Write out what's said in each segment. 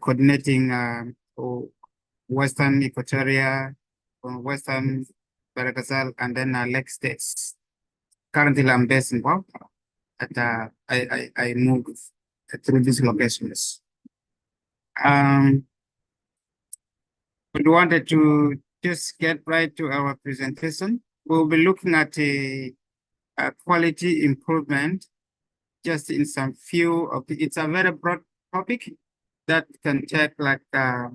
coordinating Western Equatoria, Western Madagascar, and then Lake States. Currently, I'm based in Guam, but I moved through these locations. We wanted to just get right to our presentation. We'll be looking at a quality improvement just in some few of the, it's a very broad topic that can take like a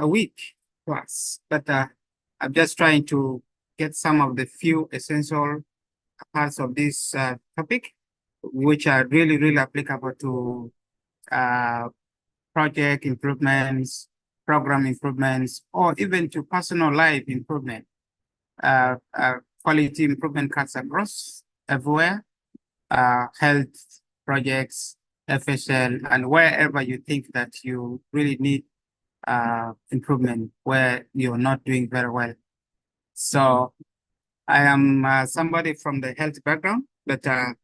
week plus, but I'm just trying to get some of the few essential parts of this topic, which are really, really applicable to project improvements, program improvements, or even to personal life improvement. Quality improvement cuts across everywhere, health projects, FSL, and wherever you think that you really need improvement, where you're not doing very well. So I am somebody from the health background, but I'll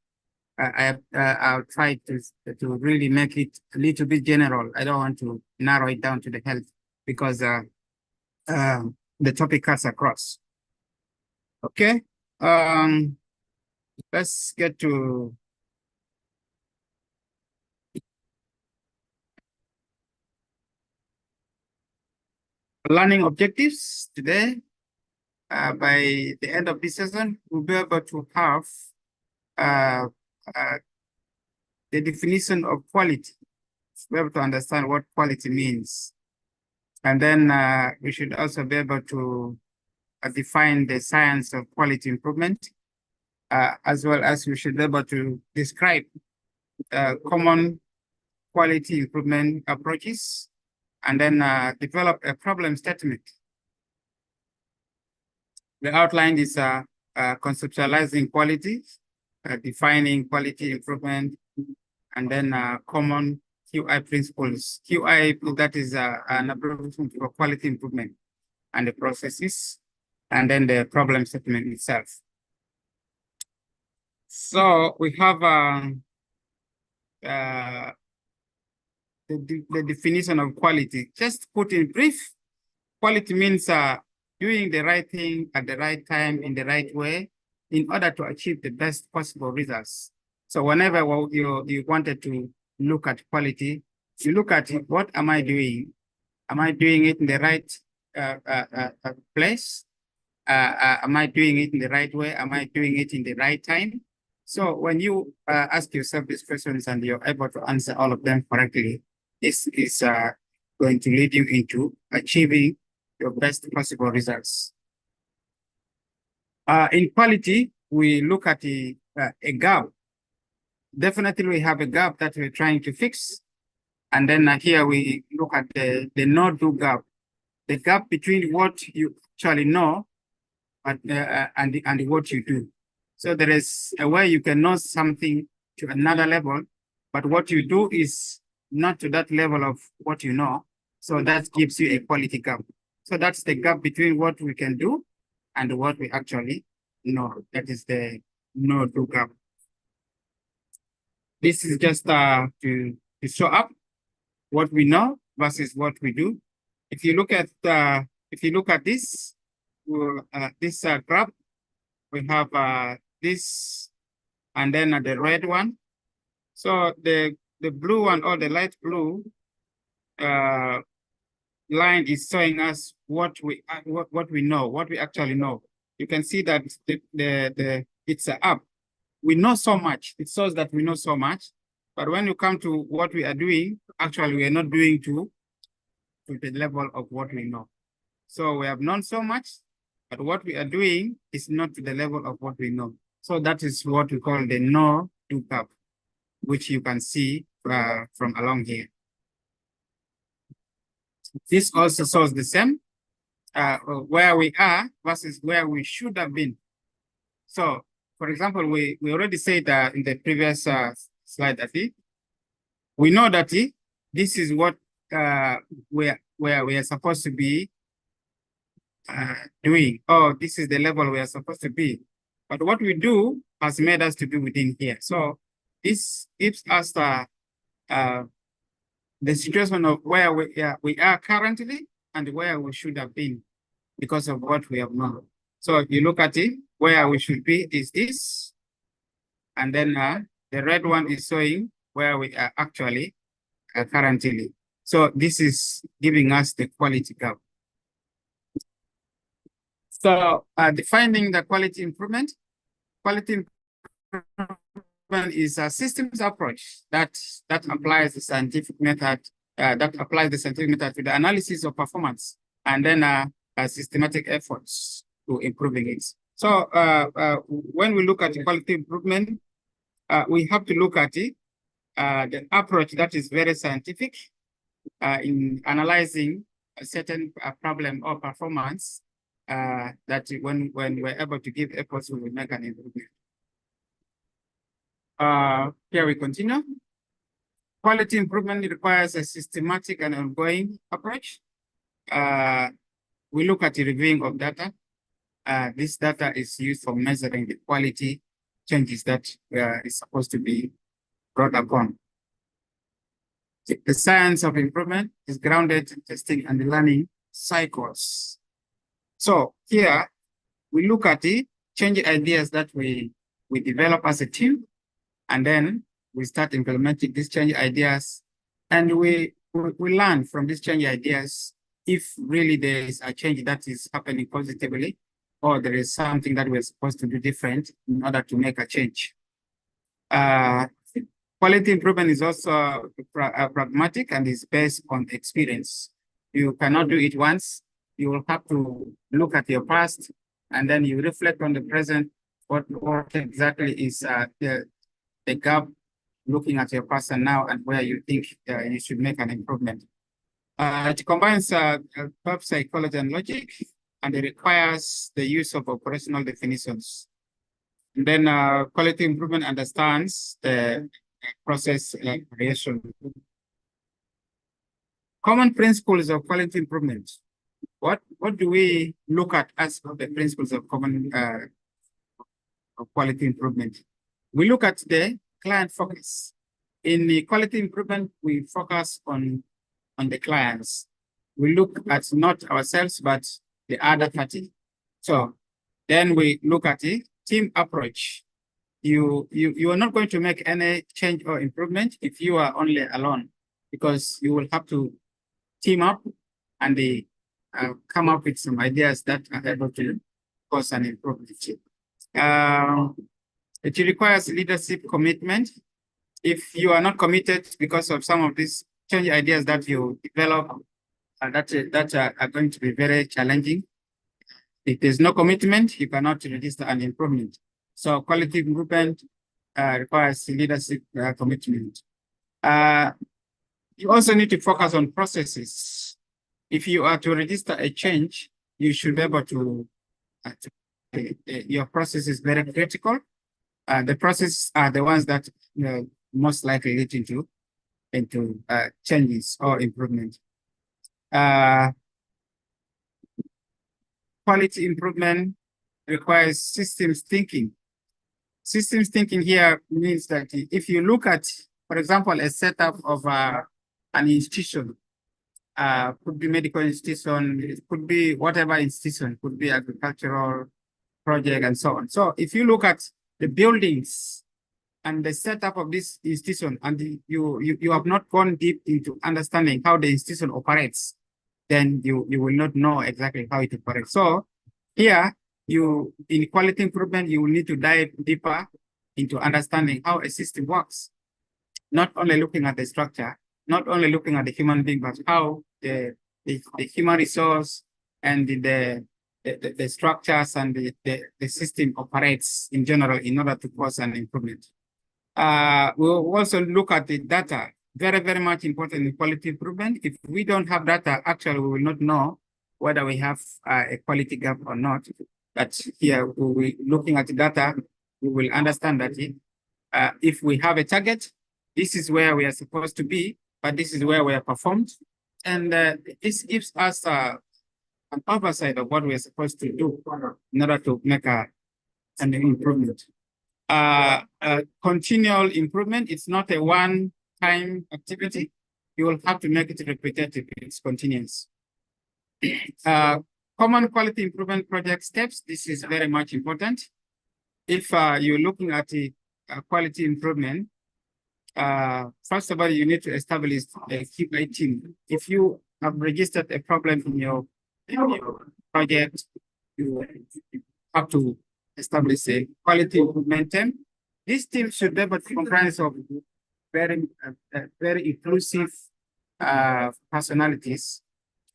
try to really make it a little bit general. I don't want to narrow it down to the health because the topic cuts across. Okay, let's get to learning objectives today. By the end of this session, we'll be able to have the definition of quality. We're able to understand what quality means. And then we should also be able to define the science of quality improvement, as well as we should be able to describe common quality improvement approaches, and then develop a problem statement. The outline is conceptualizing quality, defining quality improvement, and then common QI principles. QI, that is an abbreviation for quality improvement and the processes, and then the problem statement itself. So we have the definition of quality. Just put in brief, quality means doing the right thing at the right time in the right way in order to achieve the best possible results. So whenever you wanted to look at quality, you look at it, what am I doing? Am I doing it in the right place? Am I doing it in the right way? Am I doing it in the right time? So when you ask yourself these questions and you're able to answer all of them correctly, this is going to lead you into achieving your best possible results. In quality, we look at a gap. Definitely, we have a gap that we're trying to fix. And then here we look at the no-do gap, the gap between what you actually know and what you do. So there is a way you can know something to another level, but what you do is not to that level of what you know. So that gives you a quality gap. So that's the gap between what we can do and what we actually know. That is the no-do gap. This is just to show up what we know versus what we do. If you look at this, this graph, we have this, and then the red one. So the blue one, or the light blue line is showing us what we know, what we actually know. You can see that it's up. We know so much. It shows that we know so much, but when you come to what we are doing, actually we are not doing to the level of what we know. So we have known so much, but what we are doing is not to the level of what we know. So that is what we call the no-do gap, which you can see from along here. This also shows the same, where we are versus where we should have been. So, for example, we already said in the previous slide that we know that this is what where we are supposed to be doing. Oh, this is the level we are supposed to be. But what we do has made us to be within here. So this gives us the the situation of where we are currently and where we should have been because of what we have known. So if you look at it, where we should be is this, and then the red one is showing where we are actually currently. So this is giving us the quality gap. So defining the quality improvement is a systems approach that applies the scientific method to the analysis of performance and then systematic efforts to improving it. So when we look at quality improvement, we have to look at it, the approach that is very scientific in analyzing a certain problem or performance that when we're able to give efforts, we will make an improvement. Here we continue. Quality improvement requires a systematic and ongoing approach. We look at the reviewing of data. This data is used for measuring the quality changes that is supposed to be brought upon. The science of improvement is grounded in testing and learning cycles. So here we look at the change ideas that we develop as a team, and then we start implementing these change ideas, and we learn from these change ideas if really there is a change that is happening positively, or there is something that we're supposed to do different in order to make a change. Quality improvement is also pragmatic and is based on experience. You cannot do it once. You will have to look at your past, and then you reflect on the present. What exactly is the gap, looking at your past and now, and where you think you should make an improvement. It combines pop psychology and logic, and it requires the use of operational definitions. And then quality improvement understands the process creation. Common principles of quality improvement. What do we look at as the principles of common of quality improvement? We look at the client focus. In the quality improvement, we focus on the clients. We look at not ourselves, but the other party. So then we look at the team approach. You are not going to make any change or improvement if you are only alone, because you will have to team up and come up with some ideas that are able to cause an improvement. It requires leadership commitment. If you are not committed because of some of these change ideas that you develop, that are going to be very challenging. If there's no commitment, you cannot register an improvement. So quality improvement requires leadership commitment. You also need to focus on processes. If you are to register a change, you should be able to your process is very critical. The processes are the ones that most likely lead into changes or improvement. Quality improvement requires systems thinking. Systems thinking here means that if you look at, for example, a setup of an institution, could be medical institution, it could be whatever institution, could be agricultural project and so on. So if you look at the buildings and the setup of this institution, and you have not gone deep into understanding how the institution operates, then you will not know exactly how it operates. So here, in quality improvement, you will need to dive deeper into understanding how a system works. Not only looking at the structure, not only looking at the human being, but how the human resource and the structures and the system operates in general in order to cause an improvement. We'll also look at the data, very, very much important in quality improvement. If we don't have data, actually, we will not know whether we have a quality gap or not. But here, we looking at the data, we will understand that if we have a target, this is where we are supposed to be, but this is where we are performed. And this gives us an oversight of what we are supposed to do in order to make an improvement. Continual improvement, it's not a one-time activity. you will have to make it repetitive. It's continuous. Common quality improvement project steps. This is very much important. If you're looking at the quality improvement, first of all, you need to establish a QA team. If you have registered a problem in your project, you have to establish a quality improvement team. This team should be able to comprise of very inclusive personalities.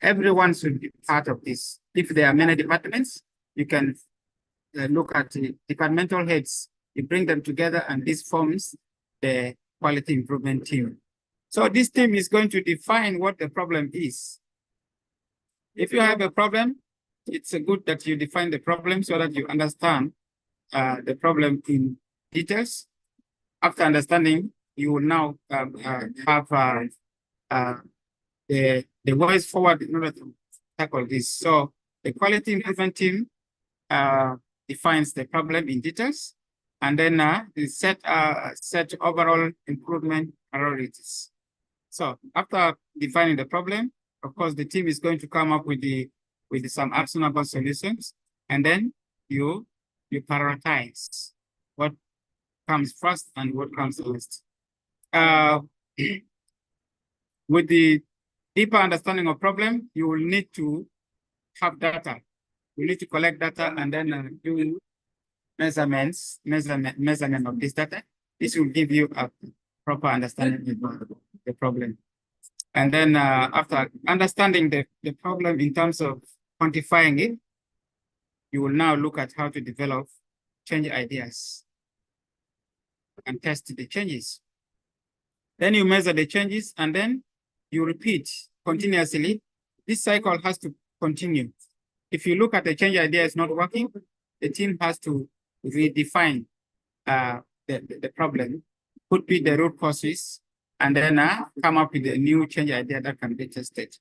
Everyone should be part of this. If there are many departments, you can look at the departmental heads. You bring them together, and this forms the quality improvement team. So this team is going to define what the problem is. If you have a problem, it's good that you define the problem so that you understand the problem in details. After understanding, you will now have the ways forward in order to tackle this. So the quality improvement team defines the problem in details, and then set overall improvement priorities. So after defining the problem, of course, the team is going to come up with some actionable solutions, and then you prioritize what comes first and what comes last. With the deeper understanding of problem, you will need to have data. You need to collect data and then do measurement of this data. This will give you a proper understanding of the problem. And then after understanding the problem in terms of quantifying it, you will now look at how to develop change ideas and test the changes. Then you measure the changes, and then you repeat continuously. This cycle has to continue. If you look at the change idea is not working, the team has to redefine the problem, could be the root causes, and then come up with a new change idea that can be tested.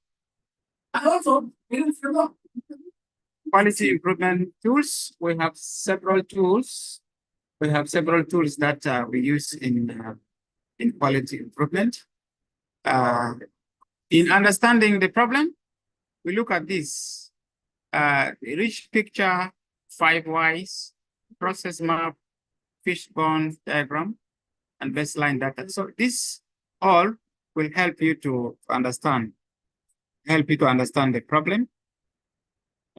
Quality improvement tools. We have several tools. We have several tools that we use in quality improvement. In understanding the problem, we look at this. Rich picture, 5 whys, process map, fishbone diagram, and baseline data. So this all will help you to understand the problem.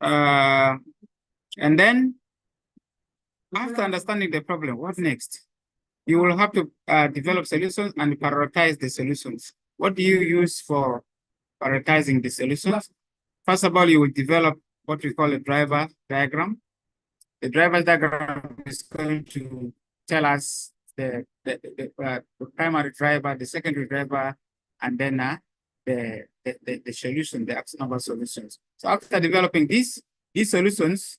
And then after understanding the problem, what next? You will have to develop solutions and prioritize the solutions. What do you use for prioritizing the solutions? First of all, you will develop what we call a driver diagram. The driver diagram is going to tell us the primary driver, the secondary driver, and then the solution, the actionable solutions. So after developing these solutions,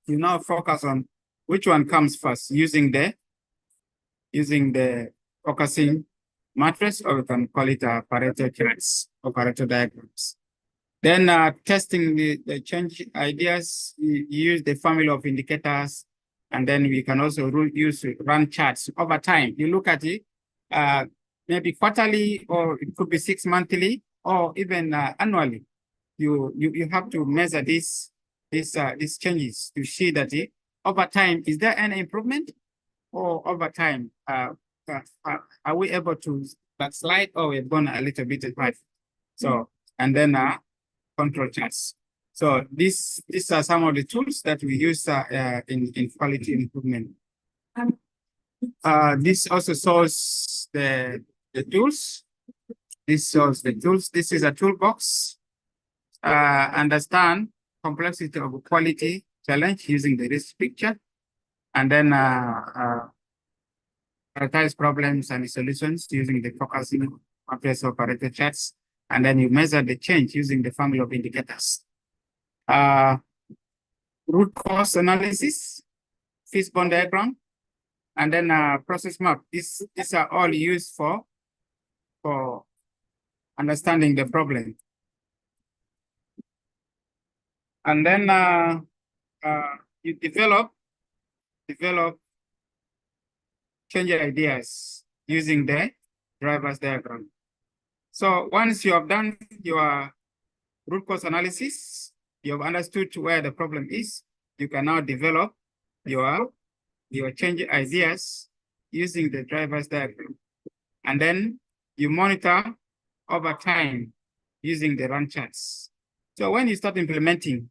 you now focus on which one comes first using the focusing matrix, or we can call it Pareto charts or Pareto diagrams. Then testing the change ideas, you use the family of indicators, and then we can also use run charts over time. You look at it maybe quarterly, or it could be 6 monthly, or even annually. You have to measure these changes to see that over time, is there any improvement? Or over time, are we able to backslide, or we've gone a little bit right? So, and then control charts. So these are some of the tools that we use in quality improvement. This also shows the tools. This shows the tools. This is a toolbox. Understand complexity of quality challenge using the risk picture, and then prioritize problems and solutions using the focusing matrix or Pareto charts, and then you measure the change using the family of indicators. Root cause analysis, fishbone diagram, and then process map. These are all used for understanding the problem. And then you develop change ideas using the driver's diagram. So once you have done your root cause analysis, you have understood where the problem is, you can now develop your change ideas using the driver's diagram. And then you monitor over time using the run charts. So when you start implementing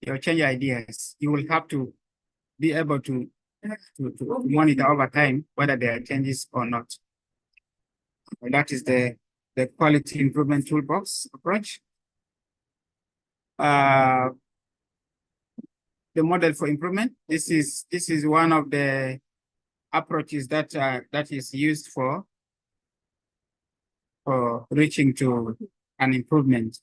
your change ideas, you will have to be able to monitor over time whether there are changes or not. And that is the quality improvement toolbox approach. The model for improvement. This is one of the approaches that is used for reaching to an improvement.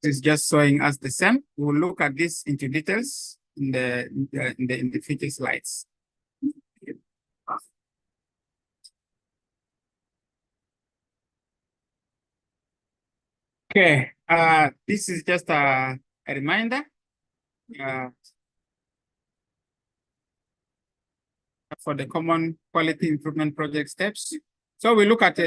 This is just showing us the same. We'll look at this into details in the future slides. Okay, this is just a reminder for the common quality improvement project steps. So we look at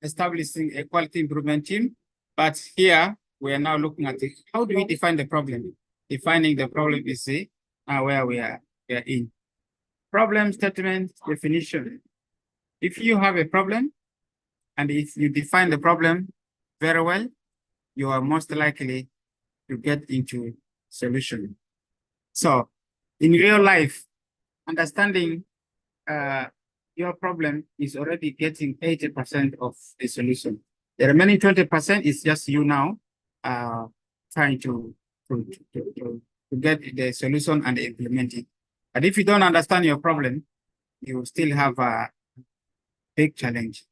establishing a quality improvement team, but here we are now looking at how do we define the problem? Defining the problem is where we are in. Problem statement definition. If you have a problem, and if you define the problem very well, you are most likely to get into solution. So in real life, understanding your problem is already getting 80% of the solution. The remaining 20% is just you now trying to get the solution and implement it. But if you don't understand your problem, you still have a big challenge.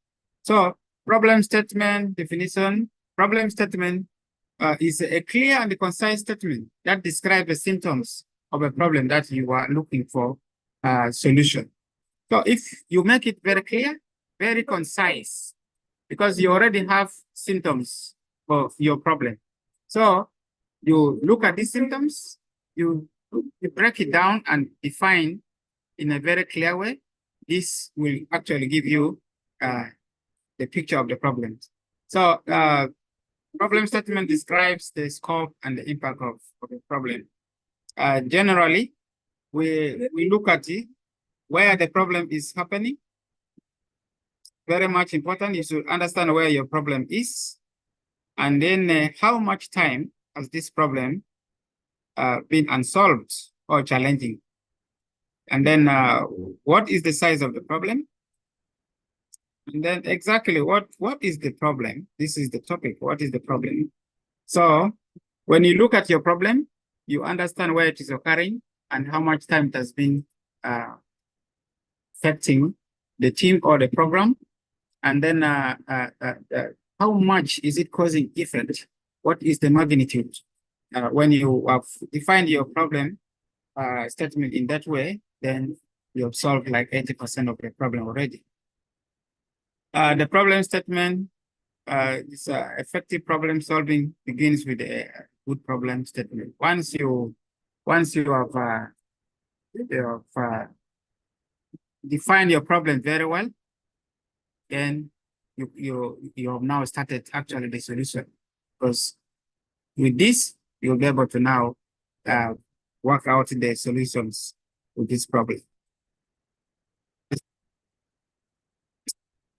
So problem statement definition. Problem statement is a clear and concise statement that describes the symptoms of a problem that you are looking for a solution. So if you make it very clear, very concise, because you already have symptoms of your problem. So you look at these symptoms, you break it down and define in a very clear way. This will actually give you the picture of the problem. So problem statement describes the scope and the impact of the problem. Generally, we look at it where the problem is happening. Very much important is to understand where your problem is, and then how much time has this problem been unsolved or challenging. And then what is the size of the problem? And then exactly what is the problem? This is the topic. What is the problem? So when you look at your problem, you understand where it is occurring and how much time it has been affecting the team or the program. And then how much is it causing effect? What is the magnitude? When you have defined your problem statement in that way, then you have solved like 80% of the problem already. The problem statement is effective problem solving begins with a good problem statement. Once you have defined your problem very well, then you have now started actually the solution, because with this you'll be able to now work out the solutions with this problem.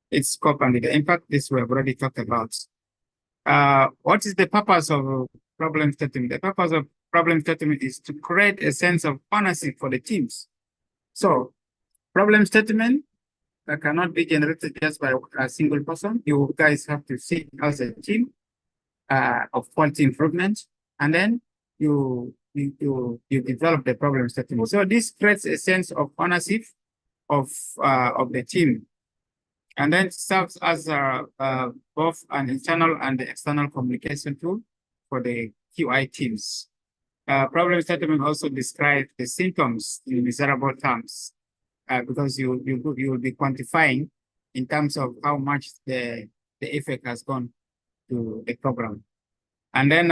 Its scope and the impact, this we have already talked about. What is the purpose of problem statement? The purpose of problem statement is to create a sense of ownership for the teams. So problem statement cannot be generated just by a single person. You guys have to sit as a team of quality improvement, and then you develop the problem statement. So this creates a sense of ownership of the team, and then serves as both an internal and external communication tool for the QI teams. Problem statement also describes the symptoms in measurable terms, because you will be quantifying in terms of how much the effect has gone to the program. And then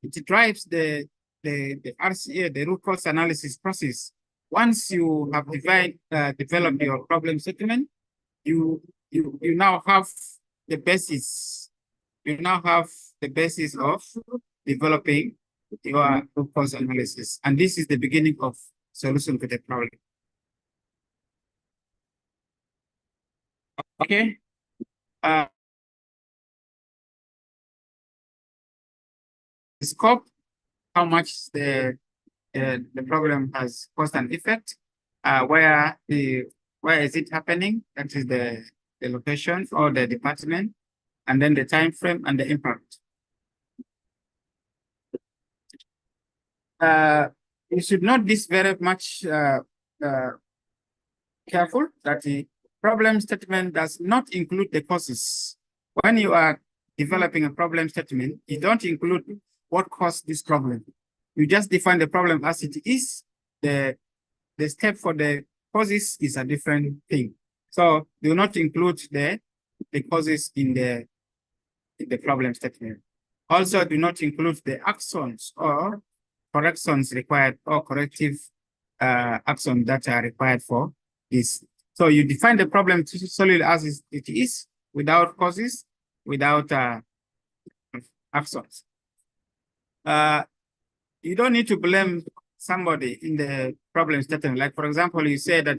it drives the RCA, the root cause analysis process, once you have developed your problem statement, you now have the basis. You now have the basis of developing your root cause analysis, and this is the beginning of solution to the problem. Okay. Scope, how much the problem has cause and effect, where is it happening? That is the location or the department, and then the time frame and the impact. You should note this very much careful that the problem statement does not include the causes. When you are developing a problem statement, you don't include what caused this problem. You just define the problem as it is. The step for the causes is a different thing. So do not include the causes in the problem statement. Also, do not include the actions or corrections required or corrective actions that are required for this. So you define the problem solely as it is, without causes, without actions. You don't need to blame somebody in the problem statement. Like, for example, you say that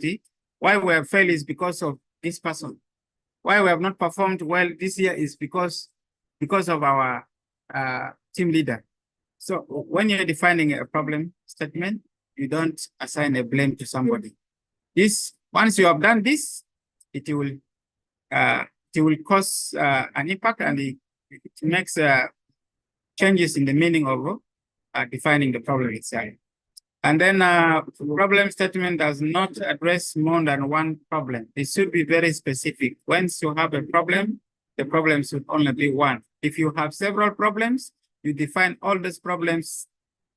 why we have failed is because of this person. Why we have not performed well this year is because of our team leader. So when you're defining a problem statement, you don't assign a blame to somebody. Once you have done this, it will cause an impact, and it makes changes in the meaning of defining the problem itself. And then problem statement does not address more than one problem. It should be very specific. Once you have a problem, the problem should only be one. If you have several problems, you define all those problems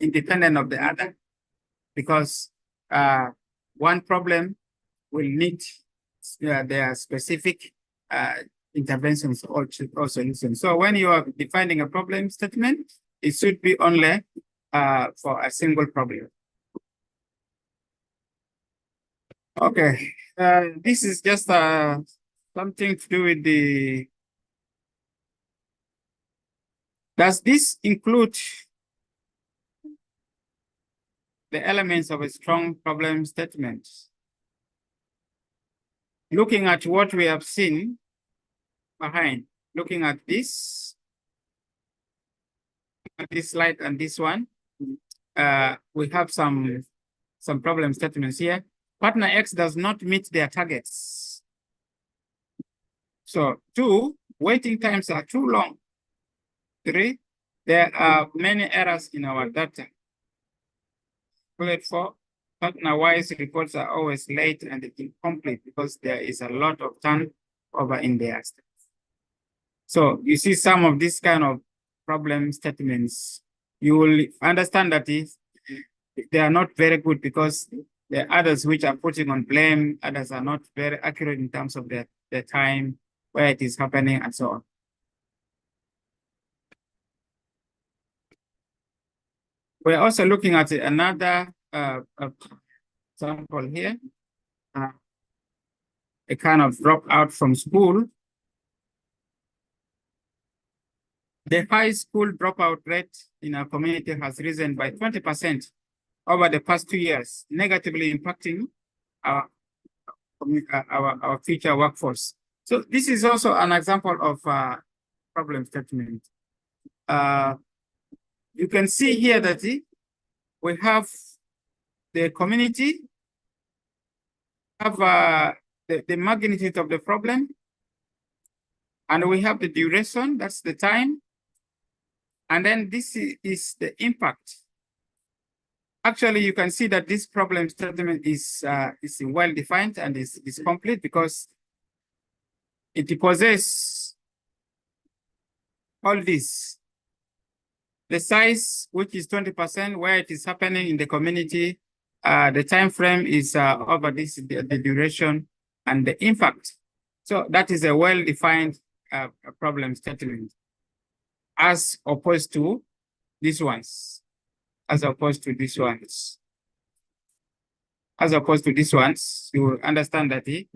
independent of the other, because one problem will need their specific interventions or solutions. So when you are defining a problem statement, it should be only for a single problem. Okay, this is just something to do with the. Does this include the elements of a strong problem statement? Looking at what we have seen behind, looking at this slide and this one, we have some problem statements here. Partner X does not meet their targets. So 2, waiting times are too long. 3, there are many errors in our data. 4, partner-wise reports are always late and incomplete because there is a lot of turnover in their staff. So you see some of these kind of problem statements, you will understand that they are not very good, because the others which are putting on blame, others are not very accurate in terms of the time, where it is happening, and so on. We're also looking at another example here, a kind of dropout from school. The high school dropout rate in our community has risen by 20% over the past 2 years, negatively impacting our future workforce. So this is also an example of problem statement. You can see here that we have the community, have the magnitude of the problem, and we have the duration, that's the time, and then this is the impact. Actually, you can see that this problem statement is well defined and is complete, because it possesses all this. The size, which is 20%, where it is happening in the community, the time frame is over this, the duration, and the impact. So that is a well-defined problem statement, as opposed to these ones. as opposed to these ones, you will understand that the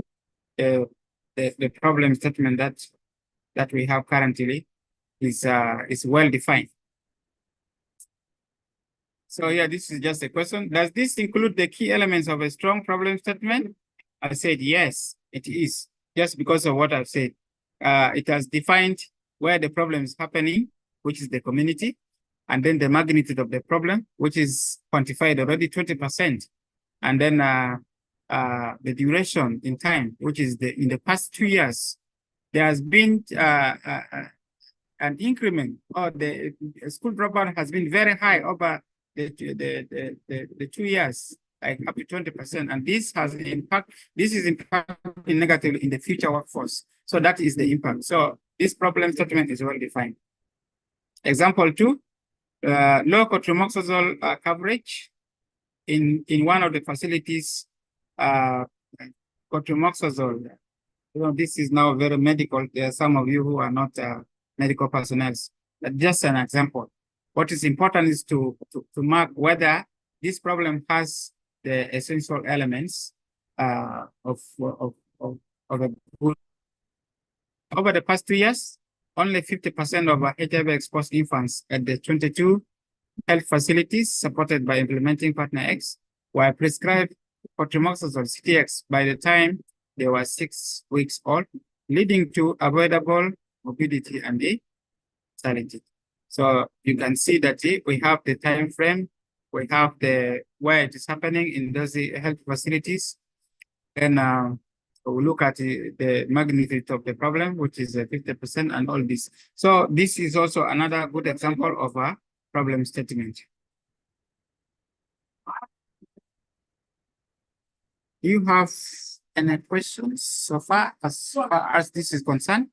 problem statement that we have currently is well defined. So yeah, this is just a question. Does this include the key elements of a strong problem statement? I said yes, it is, just because of what I've said. It has defined where the problem is happening, which is the community, and then the magnitude of the problem, which is quantified already 20%. And then the duration in time, which is in the past 2 years, there has been an increment, or the school dropout has been very high over the 2 years, like up to 20%. And this has impact, this is impacting negatively in the future workforce. So that is the impact. So this problem statement is well defined. Example 2, low cotrimoxazole coverage in one of the facilities. Cotrimoxazole, this is now very medical. There are some of you who are not medical personnel. Just an example. What is important is to mark whether this problem has the essential elements of a good. Over the past 2 years, only 50% of HIV-exposed infants at the 22 health facilities supported by implementing Partner X were prescribed cotrimoxazole CTX by the time they were 6 weeks old, leading to avoidable morbidity and mortality. So you can see that we have the time frame, we have the where it is happening in those health facilities, and we look at the magnitude of the problem, which is 50%, and all this. So this is also another good example of a problem statement. Do you have any questions so far as this is concerned?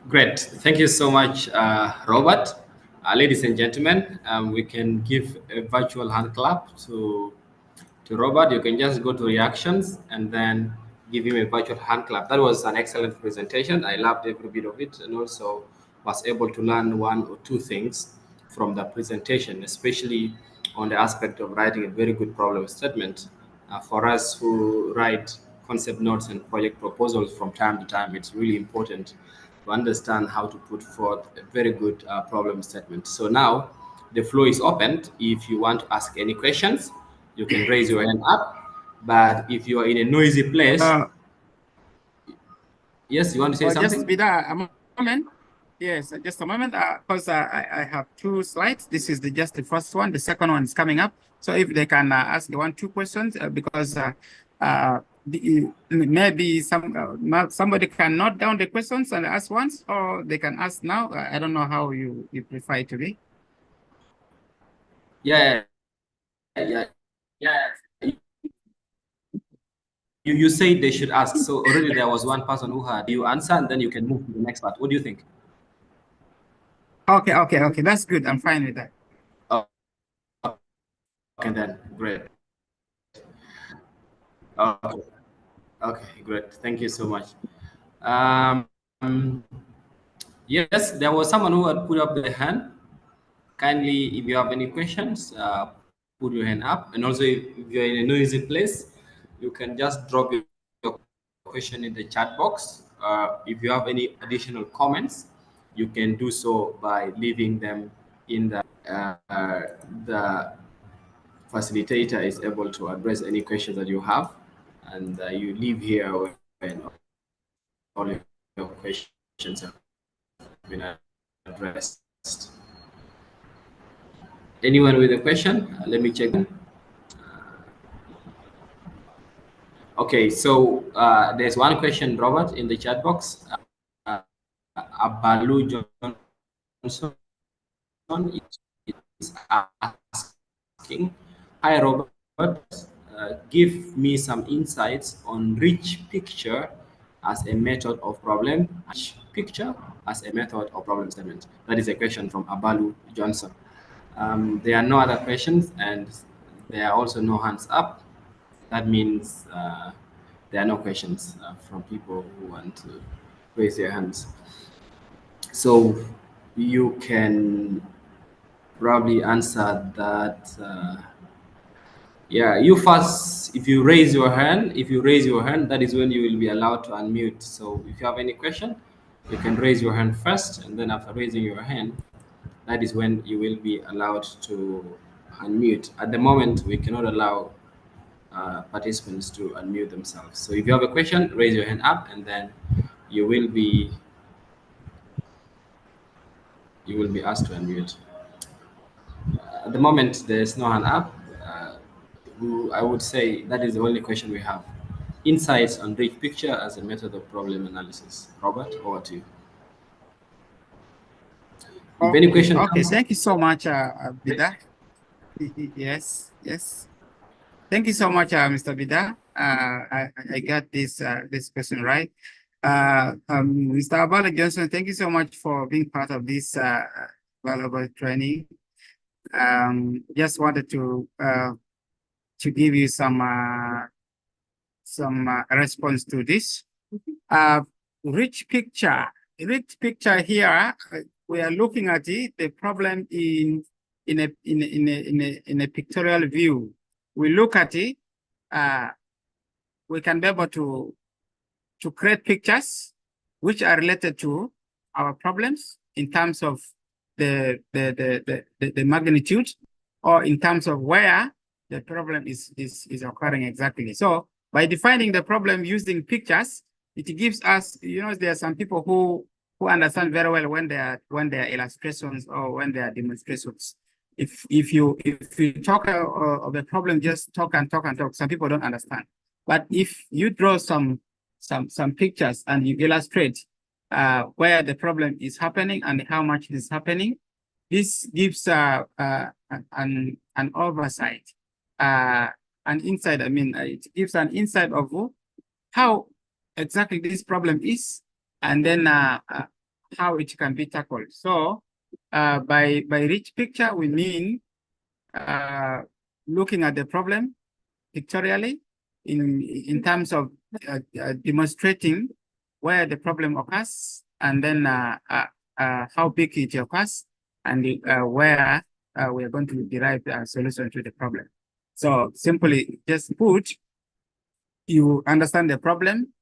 Great. Thank you so much, Robert. Ladies and gentlemen, we can give a virtual hand clap to Robert. You can just go to reactions and then give him a virtual hand clap. That was an excellent presentation. I loved every bit of it, and also was able to learn 1 or 2 things from the presentation, especially on the aspect of writing a very good problem statement. For us who write concept notes and project proposals from time to time, it's really important to understand how to put forth a very good problem statement. So now the floor is open. If you want to ask any questions, you can raise your hand up. But if you are in a noisy place, yes, you want to say something? Just be there a moment. Yes, just a moment, because I have 2 slides. This is just the first one. The second one is coming up. So if they can ask 1, 2 questions, because maybe somebody can note down the questions and ask once, or they can ask now. I don't know how you prefer it to be. Yeah. You say they should ask. So already there was one person who had you answer, and then you can move to the next part. What do you think? Okay. That's good. I'm fine with that. Okay, then great. Okay, great. Thank you so much. Yes, there was someone who had put up their hand. Kindly, if you have any questions, put your hand up. And also, if you're in a noisy place, you can just drop your question in the chat box. If you have any additional comments, you can do so by leaving them in the facilitator is able to address any questions that you have, and you leave here when all your questions have been addressed. Anyone with a question? Let me check. Okay, so there's one question, Robert, in the chat box. Abalu Johnson is asking, hi, Robert, give me some insights on rich picture as a method of problem. Rich picture as a method of problem statement. That is a question from Abalu Johnson. There are no other questions, and there are also no hands up. That means there are no questions from people who want to raise their hands. So you can probably answer that Yeah, you first. If you raise your hand, that is when you will be allowed to unmute. So if you have any question, you can raise your hand first, and then after raising your hand, that is when you will be allowed to unmute. At the moment, we cannot allow participants to unmute themselves. So if you have a question, raise your hand up, and then you will be asked to unmute. At the moment, there is no hand up. I would say that is the only question we have. Insights on rich picture as a method of problem analysis. Robert, over to you. If any Okay, question okay. comes, Thank you so much, Bida. Yes, yes. Thank you so much, Mr. Bida. I got this question right. Mr. Abala Johnson, thank you so much for being part of this valuable training. Just wanted to give you some response to this. Uh, rich picture, rich picture here. We are looking at it. The problem in a pictorial view. We look at it. We can be able to create pictures which are related to our problems in terms of the magnitude or in terms of where the problem is occurring exactly. So by defining the problem using pictures, it gives us, there are some people who understand very well when they are illustrations or when they are demonstrations. If you talk of a problem, just talk and talk and talk. Some people don't understand. But if you draw some pictures and you illustrate where the problem is happening and how much it is happening, this gives an oversight, an insight. I mean, it gives an insight of how exactly this problem is, and then how it can be tackled. So by rich picture, we mean looking at the problem pictorially in terms of demonstrating where the problem occurs, and then how big it occurs, and where we are going to derive a solution to the problem. So simply just put, you understand the problem.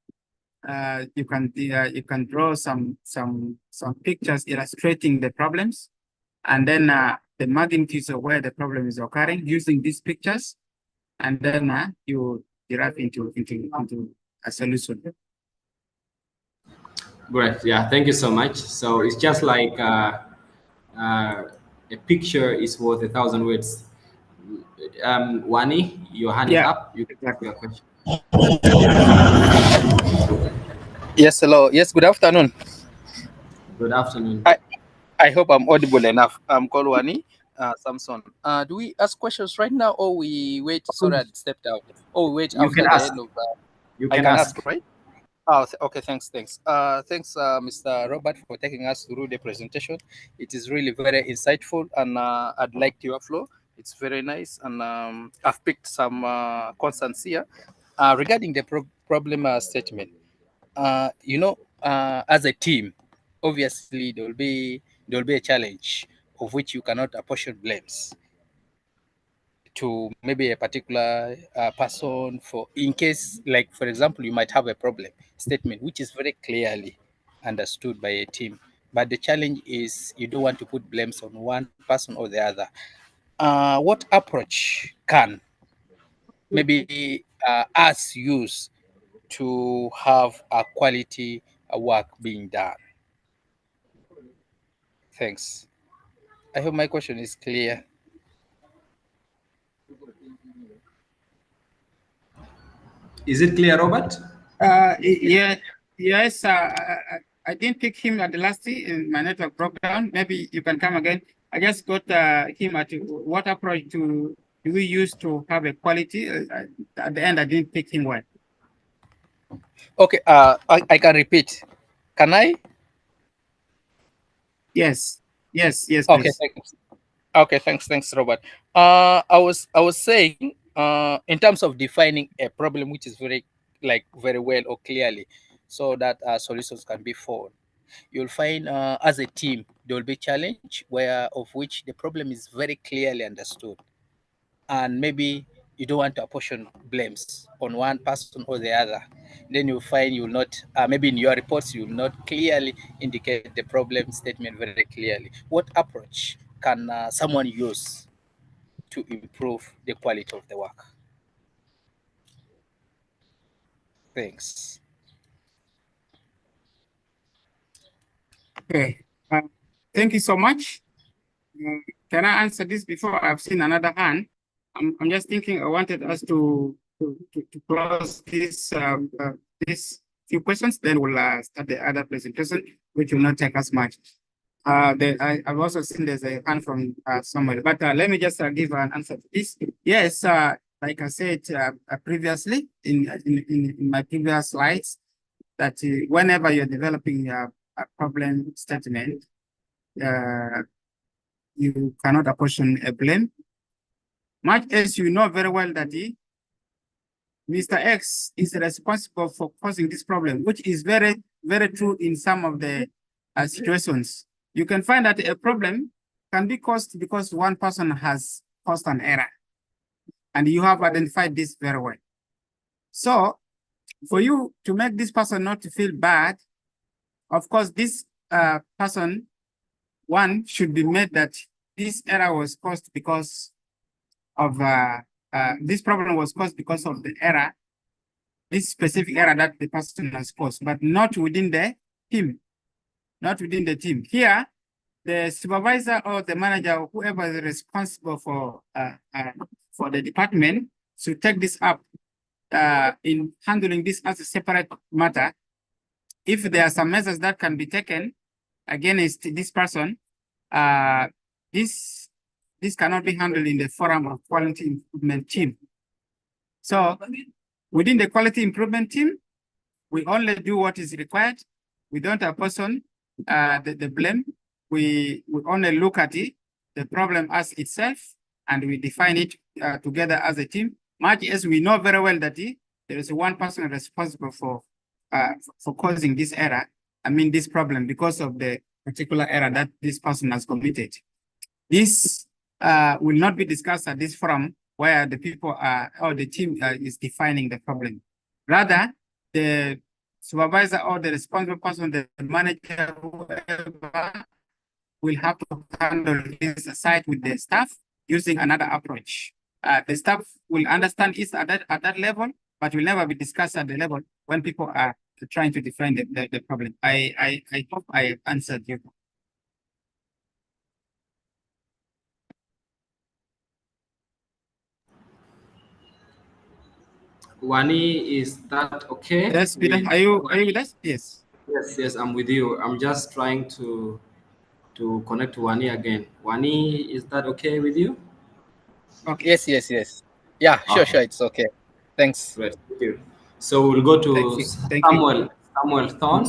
You can draw some pictures illustrating the problems, and then the magnitudes of where the problem is occurring using these pictures, and then you derive into a solution. great. Yeah, thank you so much. So it's just like a picture is worth 1,000 words. Wani, your hand is Yeah, up. You can ask exactly. your question. Yes, hello. Yes, good afternoon. Good afternoon. I hope I'm audible enough. I'm Kolwani Samson. Do we ask questions right now or we wait? Sorry, I stepped out. Or we wait You after can the ask. end of. You I can can ask. ask, right? Oh, okay. Thanks. Mr. Robert, for taking us through the presentation. It is really very insightful, and I'd like your flow. It's very nice, and I've picked some constants here regarding the problem statement. As a team, obviously there will be a challenge of which you cannot apportion blames to maybe a particular person, for in case, like for example, you might have a problem statement which is very clearly understood by a team, but the challenge is you don't want to put blames on one person or the other. What approach can maybe us use to have a quality work being done? Thanks. I hope my question is clear. Is it clear, Robert? Yeah, yes. I didn't pick him at the last in my network broke down. Maybe you can come again. I just got him at what approach do we use to have a quality? At the end, I didn't pick him well. Okay, I can repeat. Can I? Yes, yes, Okay, please. thanks. Okay, thanks, Robert. I was saying, in terms of defining a problem which is very well or clearly, so that solutions can be found. You'll find, as a team, there will be challenge where of which the problem is very clearly understood, and maybe you don't want to apportion blames on one person or the other. Then you find you will not, maybe in your reports, you will not clearly indicate the problem statement very clearly. What approach can someone use to improve the quality of the work? Thanks. Okay. Thank you so much. Can I answer this before I've seen another hand? I'm just thinking I wanted us to close this few questions, then we'll start the other presentation, which will not take us much. I've also seen there's a hand from somewhere, but let me just give an answer to this. Yes, like I said previously in my previous slides, that whenever you're developing a problem statement, you cannot apportion a blame. Much as you know very well that Mr. X is responsible for causing this problem, which is very, very true in some of the situations. You can find that a problem can be caused because one person has caused an error. And you have identified this very well. So for you to make this person not to feel bad, of course, this person, one, should be made that this error was caused because of, this problem was caused because of the error, this specific error that the person has caused, but not within the team, not within the team. Here, the supervisor or the manager, or whoever is responsible for the department, should take this up in handling this as a separate matter. If there are some measures that can be taken against this person, this cannot be handled in the forum of quality improvement team. So within the quality improvement team, we only do what is required. We don't apportion the blame. We only look at it, the problem as itself, and we define it together as a team. Much as we know very well that there is one person responsible for causing this error, this problem, because of the particular error that this person has committed. This will not be discussed at this forum where the people are, or the team is defining the problem. Rather, the supervisor or the responsible person, the manager, whoever, will have to handle this aside with the staff using another approach. The staff will understand it at that level, but will never be discussed at the level when people are trying to define the problem. I hope I answered you. Wani, is that okay? Yes, Peter, are you with us? Yes. Yes, I'm with you. I'm just trying to connect to Wani again. Wani, is that okay with you? Okay. Yes. Yeah, sure, it's okay. Thanks. Great, thank you. So we'll go to Thank you. Samuel Thorne.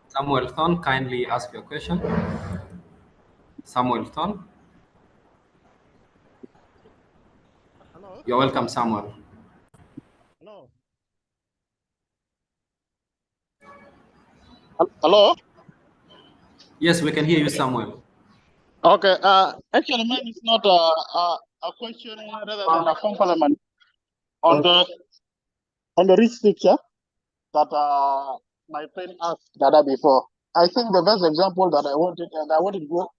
Samuel Thorne, kindly ask your question. Samuel Thorne. Hello. You're welcome, Samuel. Hello. Hello. Yes, we can hear you, Samuel. Okay. Actually, mine is not a question rather than a compliment on the rich picture that my friend asked Dada before. I think the best example that I wanted to go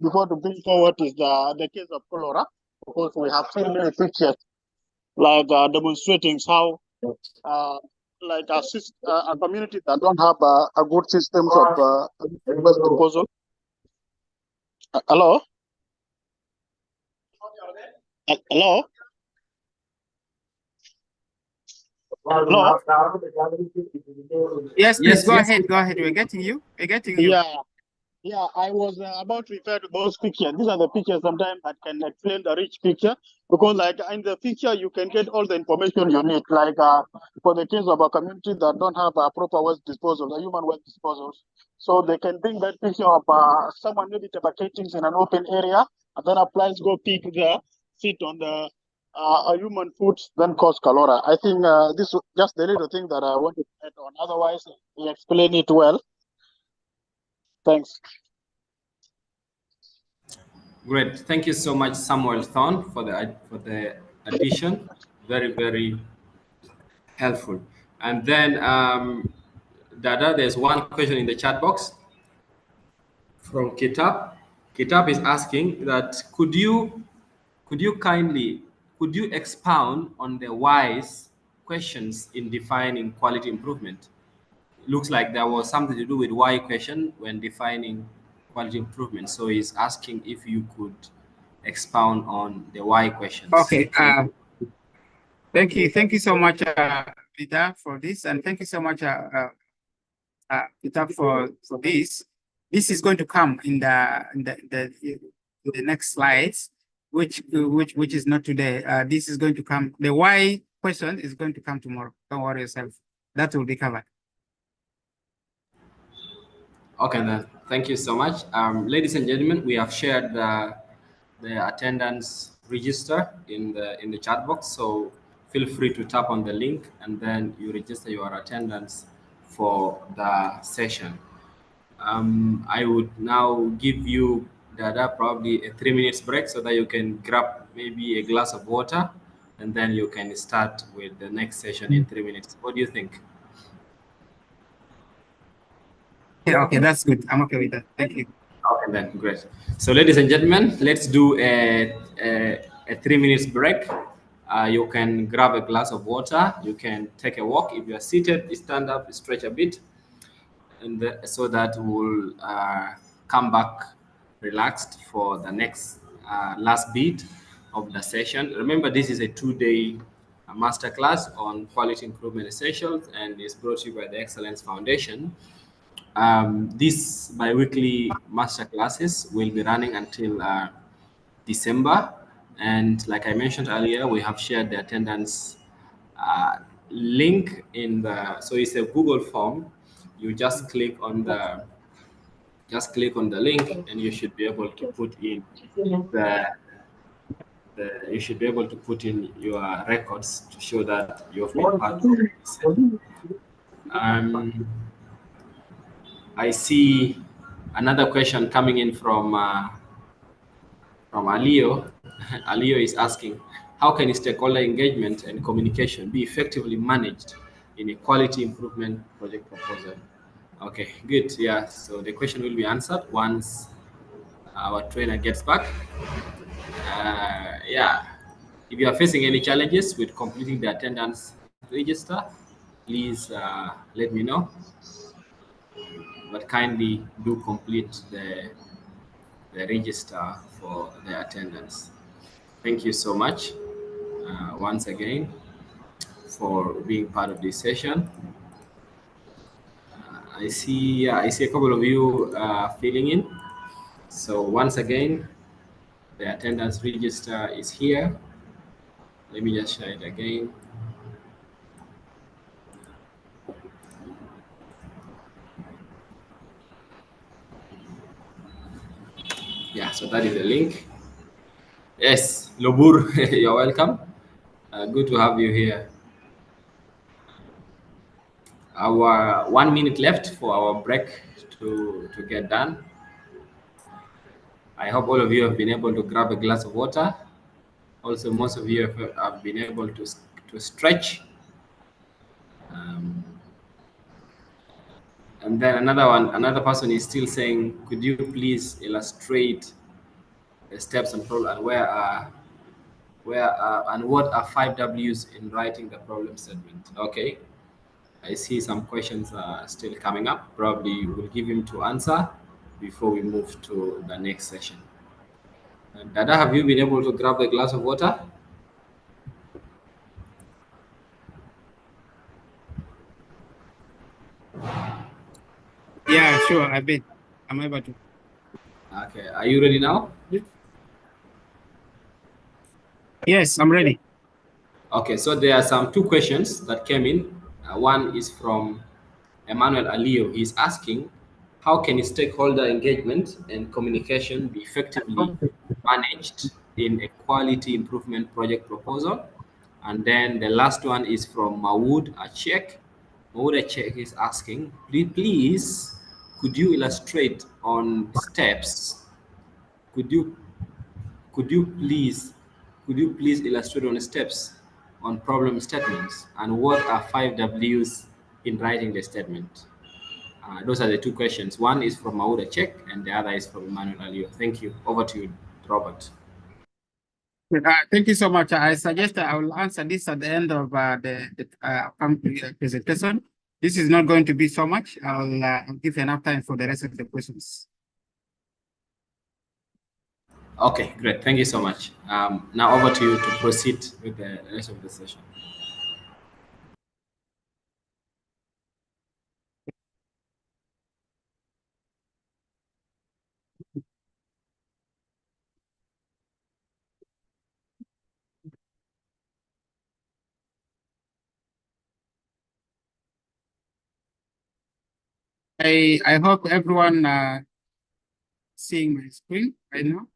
before to bring forward is the case of cholera, because we have seen many pictures like demonstrating how like a community that don't have a good systems of waste disposal. Hello. Hello. Hello. Yes, please go ahead. Go ahead. We're getting you. Yeah. I was about to refer to those pictures. These are the pictures sometimes that can explain the rich picture, because like in the picture you can get all the information you need. Like for the case of a community that don't have a proper waste disposal, the human waste disposals, so they can bring that picture of someone maybe defecating in an open area, and then applies go pick there, sit on the a human food, then cause cholera. I think this is just the little thing that I wanted to add on. Otherwise, he explained it well. Thanks. Great. Thank you so much, Samuel Thorne, for the addition. very, very helpful. And then, Dada, there's one question in the chat box from Kitab. Kitab is asking that could you expound on the whys questions in defining quality improvement? Looks like there was something to do with why question when defining quality improvement. So he's asking if you could expound on the why questions. Okay. Thank you so much, Peter, for this, and thank you so much, Peter, for this. This is going to come in the next slides, which is not today. This is going to come. The why question is going to come tomorrow. Don't worry yourself. That will be covered. Okay, then. Thank you so much. Ladies and gentlemen, we have shared the attendance register in the chat box. So feel free to tap on the link and then you register your attendance for the session. I would now give you, Dada, probably a 3 minutes break so that you can grab maybe a glass of water and then you can start with the next session in 3 minutes. What do you think? Yeah, okay, that's good. I'm okay with that. Thank you. Okay, then great. So, ladies and gentlemen, let's do a 3 minutes break. You can grab a glass of water. You can take a walk. If you are seated, stand up, stretch a bit, and so that we'll come back relaxed for the next last bit of the session. Remember, this is a 2-day masterclass on quality improvement essentials, and it's brought to you by the Excellence Foundation. These bi-weekly master classes will be running until December, and like I mentioned earlier, we have shared the attendance link in the, so it's a Google form. You just click on the link and you should be able to put in you should be able to put in your records to show that you've been part of this. I see another question coming in from Alio. Alio is asking, how can stakeholder engagement and communication be effectively managed in a quality improvement project proposal? Okay, good. Yeah, so the question will be answered once our trainer gets back. Yeah, if you are facing any challenges with completing the attendance register, please let me know. But kindly do complete the register for the attendance. Thank you so much once again for being part of this session. I see a couple of you filling in. So once again, the attendance register is here. Let me just share it again. Yeah, so that is the link. Yes, Lobur, you're welcome. Good to have you here. Our 1 minute left for our break to get done. I hope all of you have been able to grab a glass of water. Also, most of you have been able to stretch. And then another person is still saying, could you please illustrate the steps and problem and and what are 5 W's in writing the problem statement? Okay, I see some questions are still coming up. Probably we'll give him to answer before we move to the next session. Dada, have you been able to grab a glass of water? Yeah, sure. I'm able to. Okay, are you ready now? Yes, I'm ready. Okay, so there are some 2 questions that came in. One is from Emmanuel Alio. He's asking, how can stakeholder engagement and communication be effectively managed in a quality improvement project proposal? And then the last one is from Mawood Achek. Mawood Achek is asking, please, could you illustrate on steps? Could you please illustrate on steps on problem statements? And what are 5 W's in writing the statement? Those are the two questions. One is from Mauda Check and the other is from Emmanuel Alio. Thank you. Over to you, Robert. Thank you so much. I suggest I will answer this at the end of the presentation. This is not going to be so much. I'll give enough time for the rest of the questions. Okay, great. Thank you so much. Now over to you to proceed with the rest of the session. I hope everyone seeing my screen right now.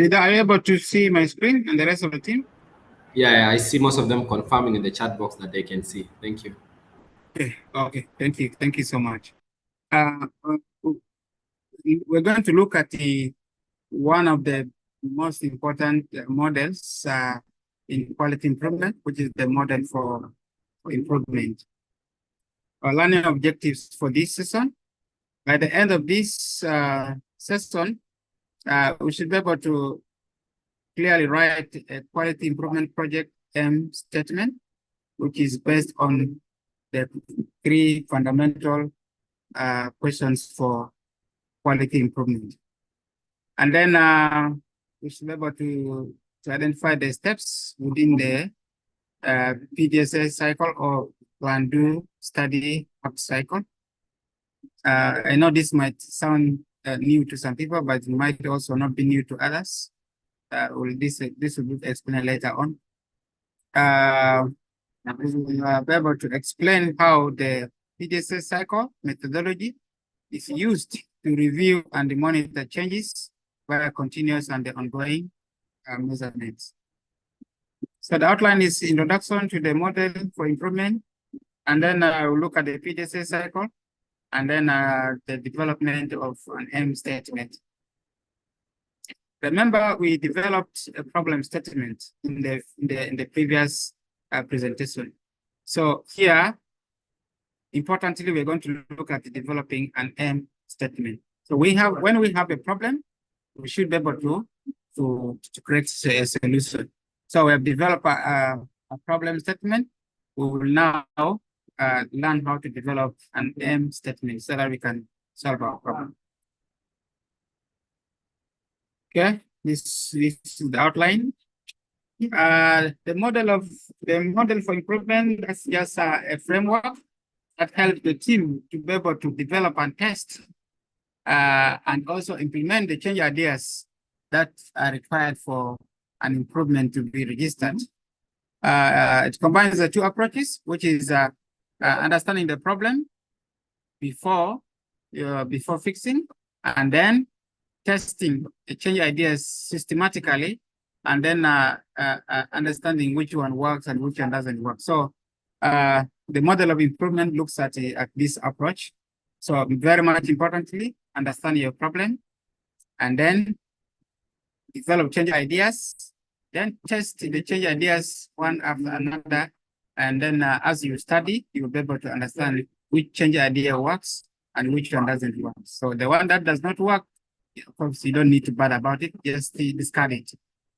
Are you able to see my screen and the rest of the team? Yeah, I see most of them confirming in the chat box that they can see. Thank you. Okay. Thank you. Thank you so much. We're going to look at one of the most important models in quality improvement, which is the model for improvement. Our learning objectives for this session. By the end of this session, we should be able to clearly write a quality improvement project statement, which is based on the 3 fundamental questions for quality improvement. And then we should be able to identify the steps within the PDSA cycle or plan, do, study, act cycle. I know this might sound new to some people, but it might also not be new to others. This will be explained later on. We will be able to explain how the PDSA cycle methodology is used to review and monitor changes via continuous and ongoing measurements. So the outline is introduction to the model for improvement, and then we'll look at the PDSA cycle, and then the development of an M statement. Remember, we developed a problem statement in the previous presentation. So here, importantly, we're going to look at developing an M statement. So when we have a problem, we should be able to create a solution. So we have developed a problem statement. We will now learn how to develop an M statement so that we can solve our problem. Okay, this is the outline. The model for improvement, that's just a framework that helps the team to be able to develop and test and also implement the change ideas that are required for an improvement to be registered. It combines the 2 approaches, which is understanding the problem before fixing, and then testing the change ideas systematically, and then understanding which one works and which one doesn't work. So the model of improvement looks at this approach. So very much importantly, understand your problem, and then develop change ideas, then test the change ideas one after another. And then as you study, you'll be able to understand which change idea works and which one doesn't work. So the one that does not work, of course, you don't need to bother about it, just discard it.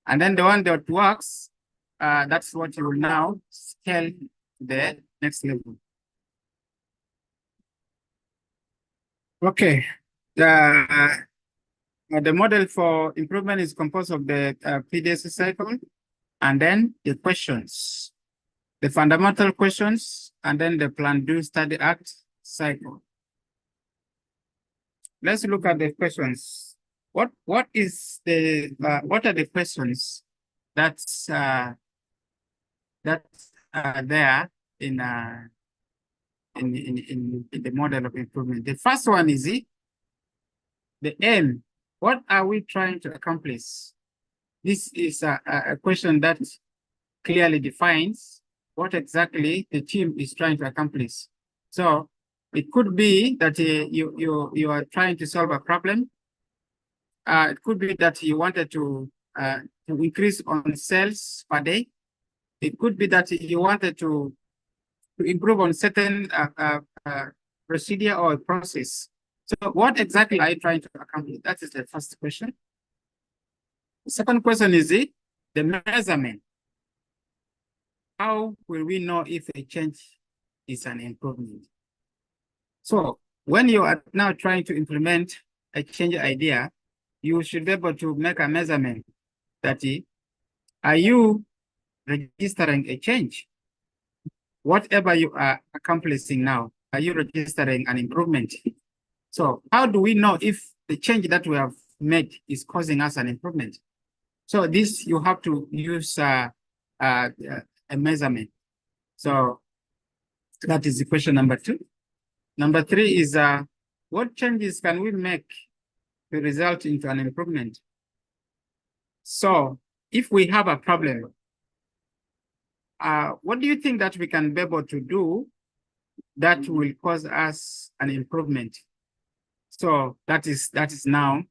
And then the one that works, that's what you will now scale to the next level. Okay. The model for improvement is composed of the PDSA cycle, and then the questions, the fundamental questions, and then the plan, do, study, act cycle. Let's look at the questions. What are the questions that's there in the model of improvement? The first one is the aim. What are we trying to accomplish? This is a question that clearly defines what exactly the team is trying to accomplish. So It could be that you are trying to solve a problem. It could be that you wanted to increase on sales per day. It could be that you wanted to improve on certain procedure or process. So what exactly are you trying to accomplish? That is the first question. The second question is the measurement. How will we know if a change is an improvement? So when you are now trying to implement a change idea, you should be able to make a measurement that are you registering a change? Whatever you are accomplishing now, are you registering an improvement? So how do we know if the change that we have made is causing us an improvement? So this, you have to use a measurement. So that is the question number 2. Number 3 is what changes can we make to result into an improvement? So if we have a problem, what do you think that we can be able to do that will cause us an improvement? So that is now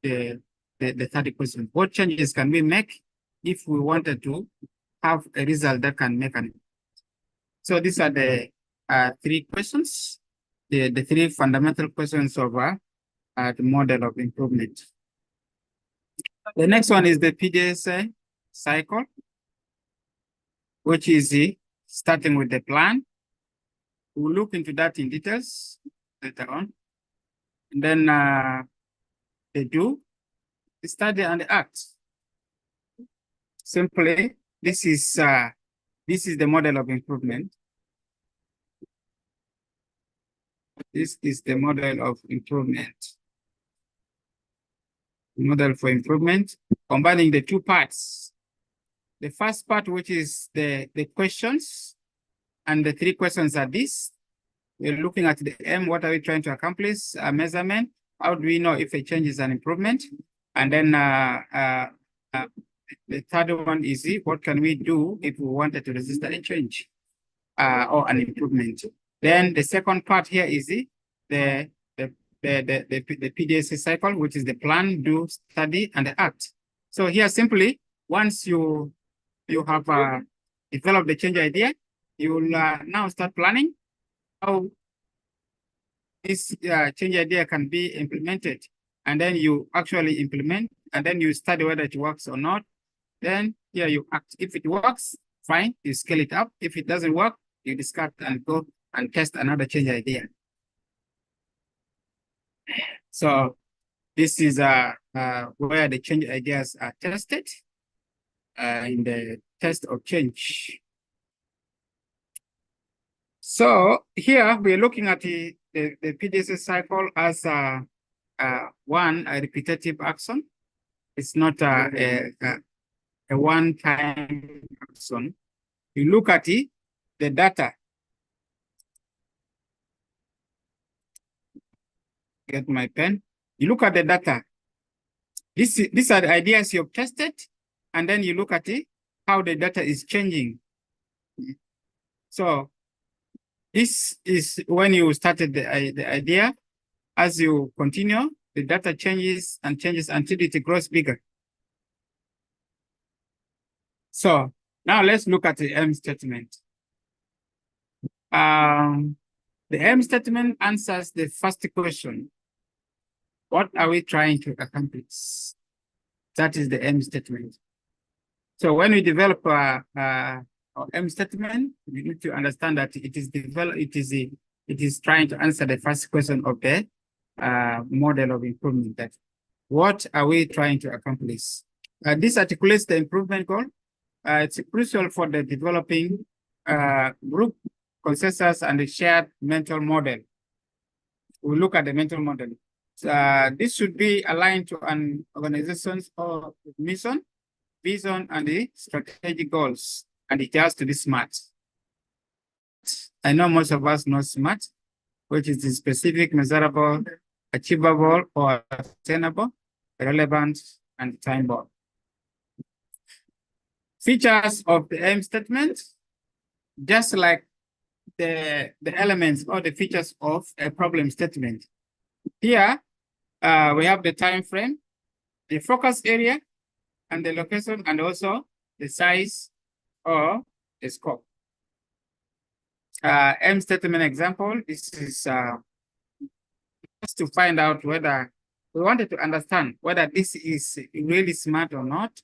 the third question. What changes can we make if we wanted to have a result that can make an? So these are the 3 questions, the 3 fundamental questions of the model of improvement. The next one is the PDSA cycle, which is starting with the plan. We'll look into that in details later on. And then the do, the study, and the act. Simply, this is the model of improvement. This is the model of improvement. Model for improvement, combining the 2 parts. The first part, which is the questions, and the 3 questions are this. We're looking at the M, what are we trying to accomplish? A measurement. How do we know if a change is an improvement? And then the third one is what can we do if we wanted to resist a change or an improvement? Then the second part here is the PDSA cycle, which is the plan, do, study, and the act. So here simply, once you have developed the change idea, you will now start planning how this change idea can be implemented. And then you actually implement, and then you study whether it works or not. Then here you act. If it works, fine, you scale it up. If it doesn't work, you discard and go and test another change idea. So this is where the change ideas are tested in the test of change. So here we're looking at the PDSA cycle as a repetitive action. It's not a one-time action. You look at the data. Get my pen. You look at the data. These are the ideas you've tested, and then you look at how the data is changing. So this is when you started the idea. As you continue, the data changes and changes until it grows bigger. So now let's look at the M statement. The M statement answers the first question. What are we trying to accomplish? That is the M statement. So when we develop our M statement, we need to understand that it is trying to answer the first question of the model of improvement. That what are we trying to accomplish? This articulates the improvement goal. It's crucial for the developing group consensus and the shared mental model. We look at the mental model. This should be aligned to an organization's or mission, vision, and the strategic goals, and it has to be SMART. I know most of us know SMART, which is the specific, measurable, achievable, or attainable, relevant, and time-bound. Features of the M statement, just like the elements or the features of a problem statement. Here, we have the time frame, the focus area, and the location, and also the size or the scope. M statement example, this is just to find out whether we wanted to understand whether this is really smart or not.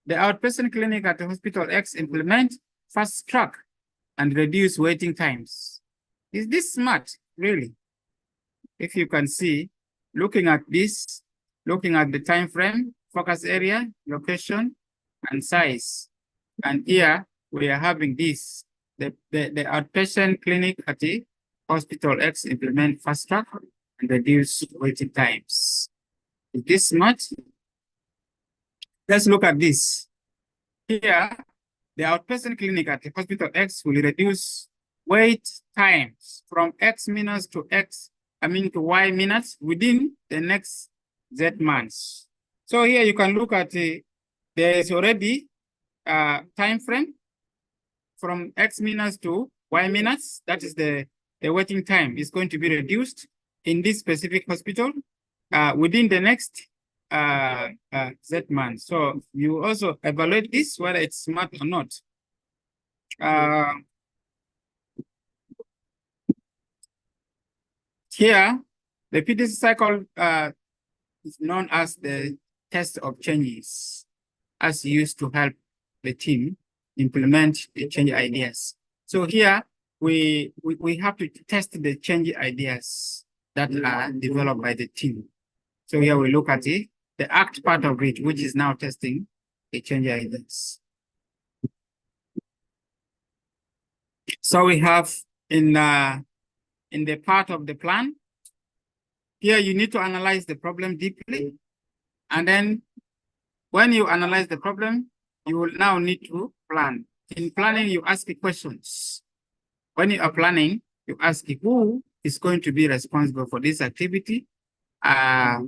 The outpatient clinic at the hospital X implement fast track and reduce waiting times. Is this smart, really? If you can see, looking at this, looking at the time frame, focus area, location, and size. And here we are having this, the outpatient clinic at the hospital X implement fast track and reduce waiting times. Is this smart? Let's look at this. Here, the outpatient clinic at the hospital X will reduce wait times from X minutes to Y minutes within the next Z months. So here you can look at there is already time frame from X minutes to Y minutes. That is the waiting time is going to be reduced in this specific hospital within the next Z months. So you also evaluate this, whether it's smart or not. Here, the PDC cycle is known as the test of changes, as used to help the team implement the change ideas. So here, we have to test the change ideas that are developed by the team. So here we look at it, the act part of it, which is now testing the change ideas. So we have in the part of the plan, here you need to analyze the problem deeply. And then when you analyze the problem, you will now need to plan. In planning, you ask the questions. When you are planning, you ask who is going to be responsible for this activity,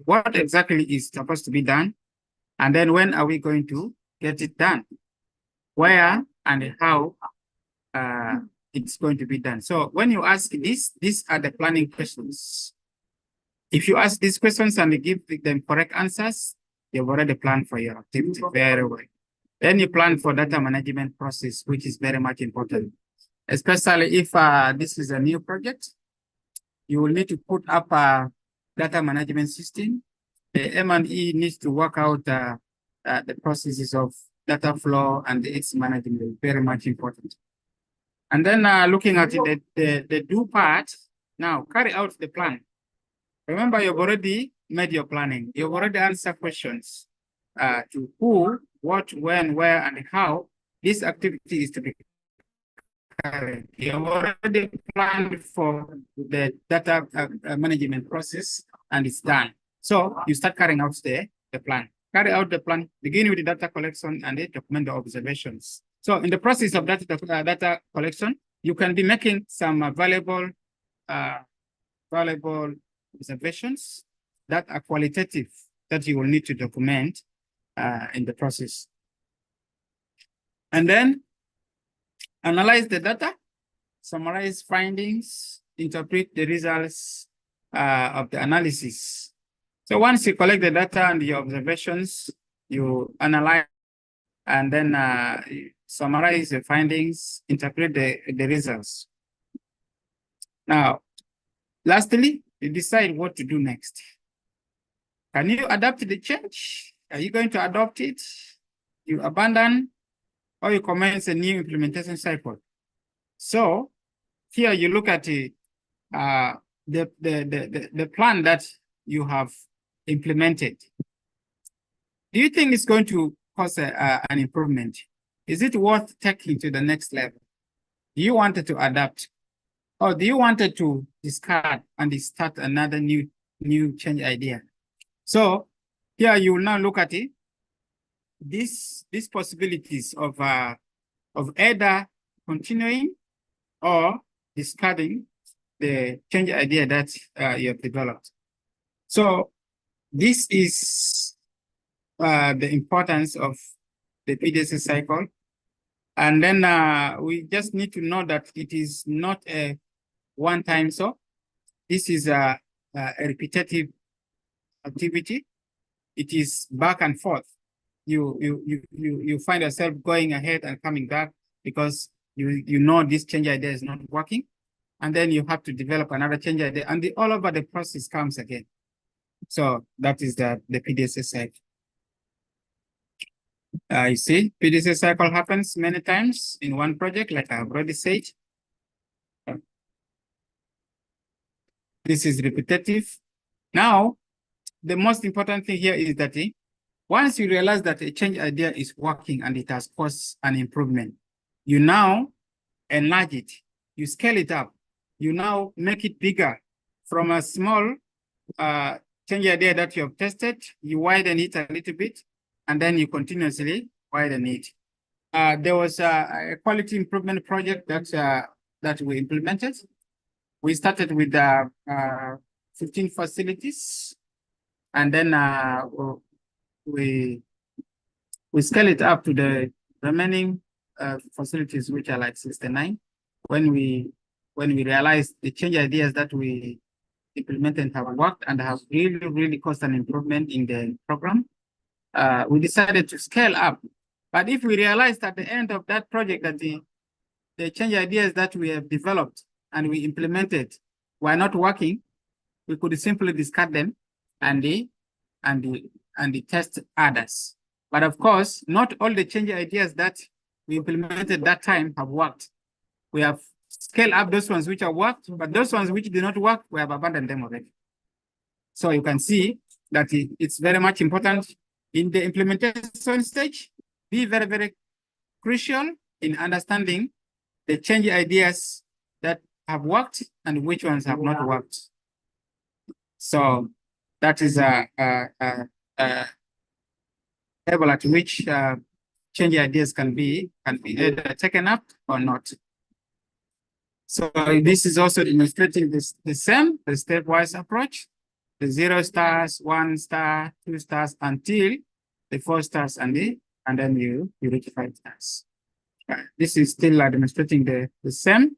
what exactly is supposed to be done, and then when are we going to get it done, where and how it's going to be done. So when you ask this, these are the planning questions. If you ask these questions and you give them correct answers, you've already planned for your activity very well. Then you plan for data management process, which is very much important, especially if this is a new project. You will need to put up a data management system. The M&E needs to work out the processes of data flow and its management, very much important. And then looking at the do part, now carry out the plan. Remember, you've already made your planning. You've already answered questions to who, what, when, where, and how this activity is to be carried. You've already planned for the data management process, and it's done. So you start carrying out the plan. Carry out the plan, begin with the data collection and then document the observations. So in the process of data collection, you can be making some valuable observations that are qualitative that you will need to document in the process. And then analyze the data, summarize findings, interpret the results of the analysis. So once you collect the data and your observations, you analyze and then summarize the findings, interpret the results. Now, lastly, you decide what to do next. Can you adapt the change? Are you going to adopt it? You abandon, or you commence a new implementation cycle? So here you look at the plan that you have implemented. Do you think it's going to cause an improvement? Is it worth taking to the next level? Do you want it to adapt? Or do you want it to discard and start another new change idea? So here you will now look at it. These possibilities of either continuing or discarding the change idea that you have developed. So this is the importance of the PDC cycle And then we just need to know that it is not a one-time so. This is a repetitive activity. It is back and forth. You find yourself going ahead and coming back because you know this change idea is not working. And then you have to develop another change idea, and all over the process comes again. So that is the PDCA cycle. You see, PDCA cycle happens many times in one project, like I've already said. This is repetitive. Now, the most important thing here is that once you realize that a change idea is working and it has caused an improvement, you now enlarge it, you scale it up, you now make it bigger. From a small change idea that you have tested, you widen it a little bit, and then you continuously widen it. There was a quality improvement project that we implemented. We started with 15 facilities, and then we scale it up to the remaining facilities, which are like 69. When we realized the change ideas that we implemented have worked and have really caused an improvement in the program, we decided to scale up. But if we realized at the end of that project that the change ideas that we have developed and we implemented were not working, we could simply discard them and test others. But of course, not all the change ideas that we implemented that time have worked. We have scaled up those ones which have worked, but those ones which did not work, we have abandoned them already. So you can see that it's very much important in the implementation stage, be very crucial in understanding the change ideas that have worked and which ones have not worked. So that is a level at which change ideas can be either taken up or not. So this is also demonstrating the stepwise approach, the 0 stars, 1 star, 2 stars, until the 4 stars, and then you reach 5 stars. This is still demonstrating the same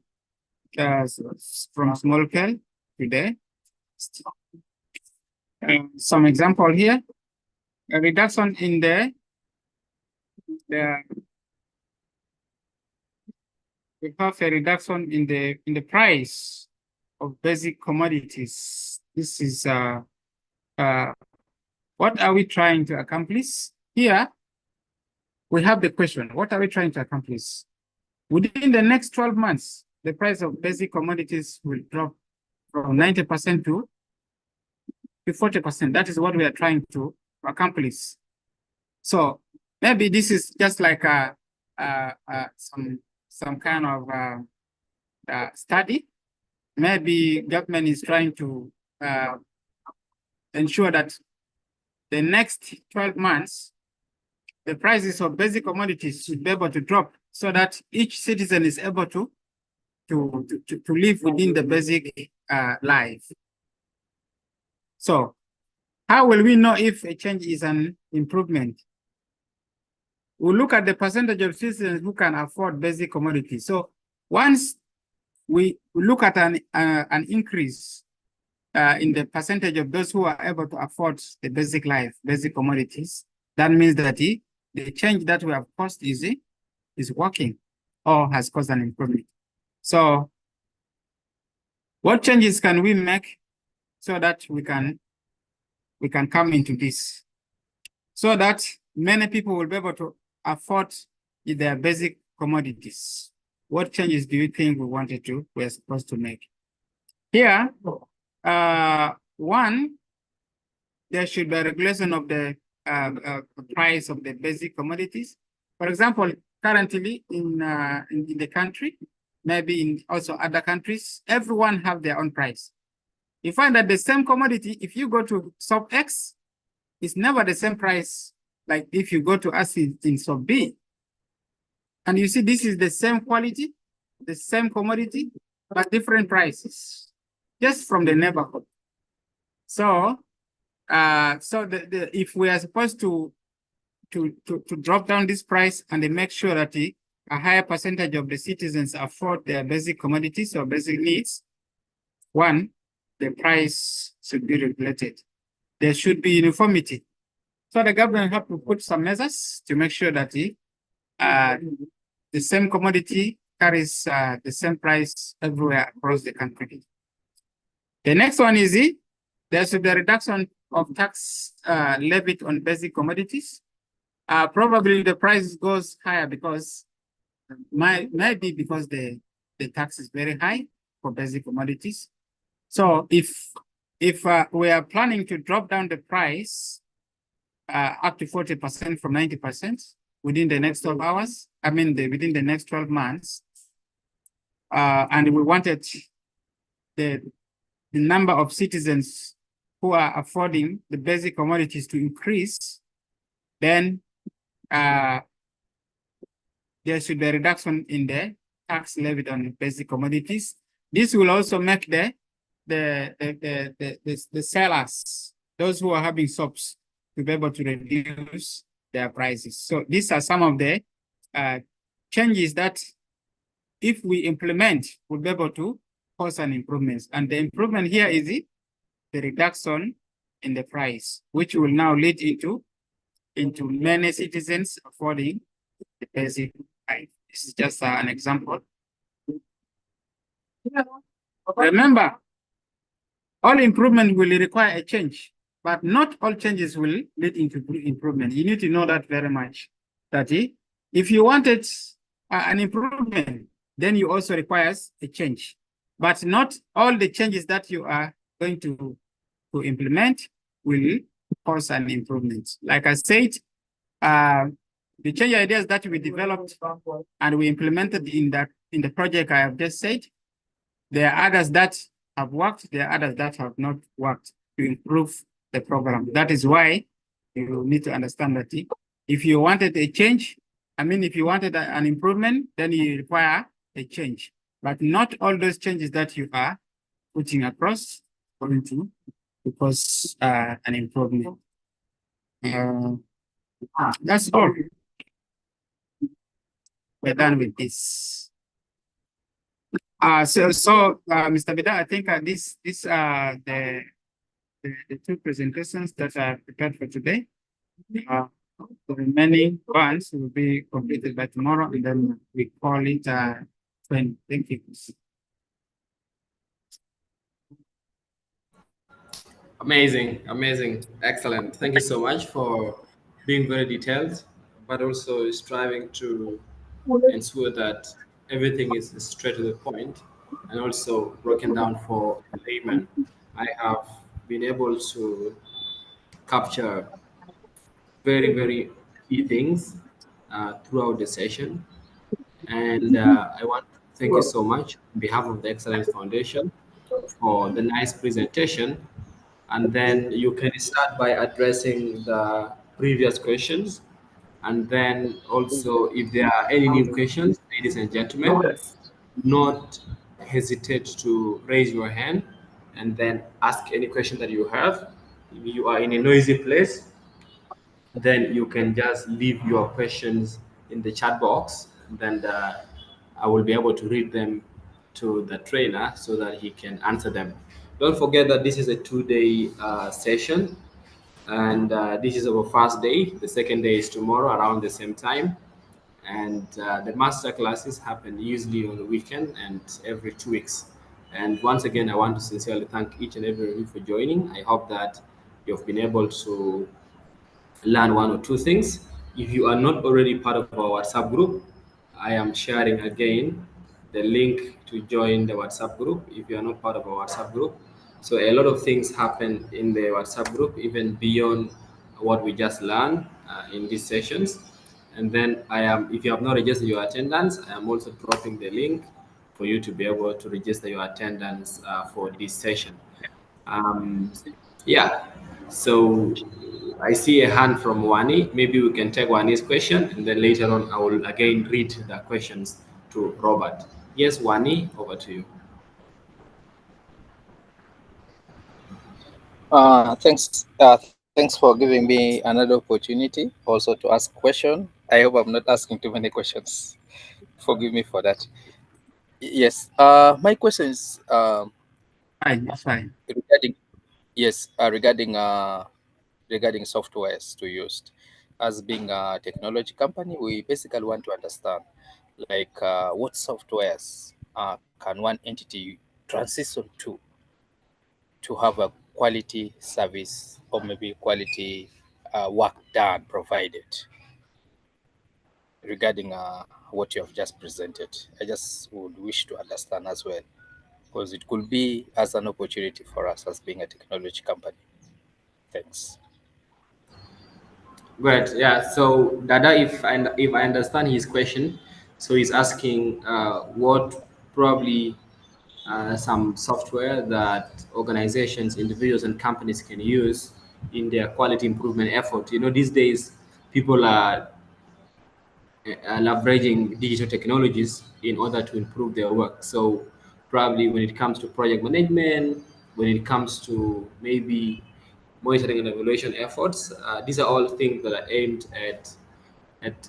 from small scale to the some example here. A reduction in we have a reduction in the price of basic commodities. This is what are we trying to accomplish? Here we have the question, what are we trying to accomplish? Within the next 12 months, the price of basic commodities will drop from 90% to 40%. That is what we are trying to accomplish. So maybe this is just like some kind of study. Maybe government is trying to ensure that the next 12 months, the prices of basic commodities should be able to drop so that each citizen is able to live within the basic life. So how will we know if a change is an improvement? We'll look at the percentage of citizens who can afford basic commodities. So once we look at an increase in the percentage of those who are able to afford the basic commodities, that means that the change that we have caused is working or has caused an improvement. So what changes can we make so that we can come into this, so that many people will be able to afford their basic commodities? What changes do you think we're supposed to make? Here, one, there should be a regulation of the price of the basic commodities. For example, currently in the country, maybe in also other countries, everyone have their own price. You find that the same commodity, if you go to shop X, it's never the same price like if you go to us in shop B. And you see, this is the same quality, the same commodity, but different prices, just from the neighborhood. So, if we are supposed to drop down this price and then make sure that a higher percentage of the citizens afford their basic commodities or basic needs, one, the price should be regulated. There should be uniformity. So the government have to put some measures to make sure that the same commodity carries the same price everywhere across the country. The next one is there should be a reduction of tax levied on basic commodities. Probably the price goes higher because maybe because the tax is very high for basic commodities. So if we are planning to drop down the price up to 40% from 90% within the next 12 hours, within the next 12 months, and we wanted the number of citizens who are affording the basic commodities to increase, then there should be a reduction in the tax levied on basic commodities. This will also make the sellers, those who are having shops, to be able to reduce their prices. So these are some of the changes that, if we implement, we'll be able to cause an improvement. And the improvement here is the reduction in the price, which will now lead into many citizens affording the basic price. This is just an example. Remember, all improvement will require a change, but not all changes will lead into improvement. You need to know that very much. That if you wanted an improvement, then you also requires a change. But not all the changes that you are going to implement will cause an improvement. Like I said, the change ideas that we developed and we implemented in the project I have just said, there are others that have worked, there are others that have not worked to improve the program. That is why you need to understand that if you wanted a change, if you wanted an improvement, then you require a change. But not all those changes that you are putting across going to cause an improvement. That's all. We're done with this. Mr. Bida, I think these are the two presentations that are prepared for today. The remaining ones will be completed by tomorrow, and then we call it 20. Thank you. Amazing, amazing, excellent. Thank you so much for being very detailed, but also striving to ensure that everything is straight to the point and also broken down for the layman. I have been able to capture very, very key things throughout the session. And I want to thank you so much on behalf of the Excellence Foundation for the nice presentation. And then you can start by addressing the previous questions. And then also, if there are any new questions, ladies and gentlemen, not hesitate to raise your hand and then ask any question that you have. If you are in a noisy place, then you can just leave your questions in the chat box. Then I will be able to read them to the trainer so that he can answer them. Don't forget that this is a 2-day session, and this is our first day. The second day is tomorrow around the same time. And the master classes happen usually on the weekend and every 2 weeks. And once again, I want to sincerely thank each and every of you for joining. I hope that you've been able to learn one or two things. If you are not already part of our WhatsApp group, I am sharing again the link to join the WhatsApp group if you are not part of our WhatsApp group. So a lot of things happen in the WhatsApp group, even beyond what we just learned in these sessions. And then if you have not registered your attendance, I am also dropping the link for you to be able to register your attendance for this session. Yeah, so I see a hand from Wani. Maybe we can take Wani's question, and then later on I will again read the questions to Robert. Yes, Wani, over to you. Thanks for giving me another opportunity also to ask a question. I hope I'm not asking too many questions. Forgive me for that. Yes. My question is Fine, that's fine. regarding yes, regarding softwares to use. As being a technology company, we basically want to understand like what softwares can one entity transition to have a quality service or maybe quality work done provided regarding what you have just presented. I just would wish to understand as well because it could be as an opportunity for us as being a technology company. Thanks. Great. Yeah. So Dada, if I understand his question, so he's asking what probably some software that organizations, individuals, and companies can use in their quality improvement effort. You know, these days people are leveraging digital technologies in order to improve their work. So probably when it comes to project management, when it comes to maybe monitoring and evaluation efforts, these are all things that are aimed at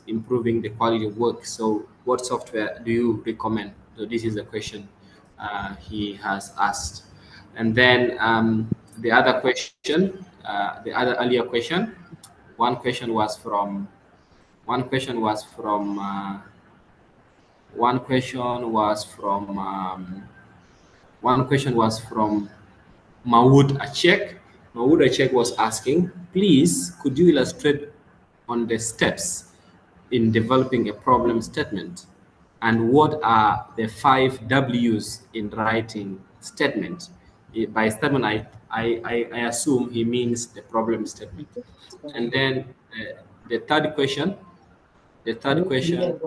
improving the quality of work. So what software do you recommend? So this is the question he has asked. And then the other question, the other earlier question, one question was from one question was from one question was from one question was from Mawood Achek. Mawood Achek was asking, please, could you illustrate on the steps in developing a problem statement? And what are the 5 W's in writing statement? By statement, I assume he means the problem statement. And then the third question, the third question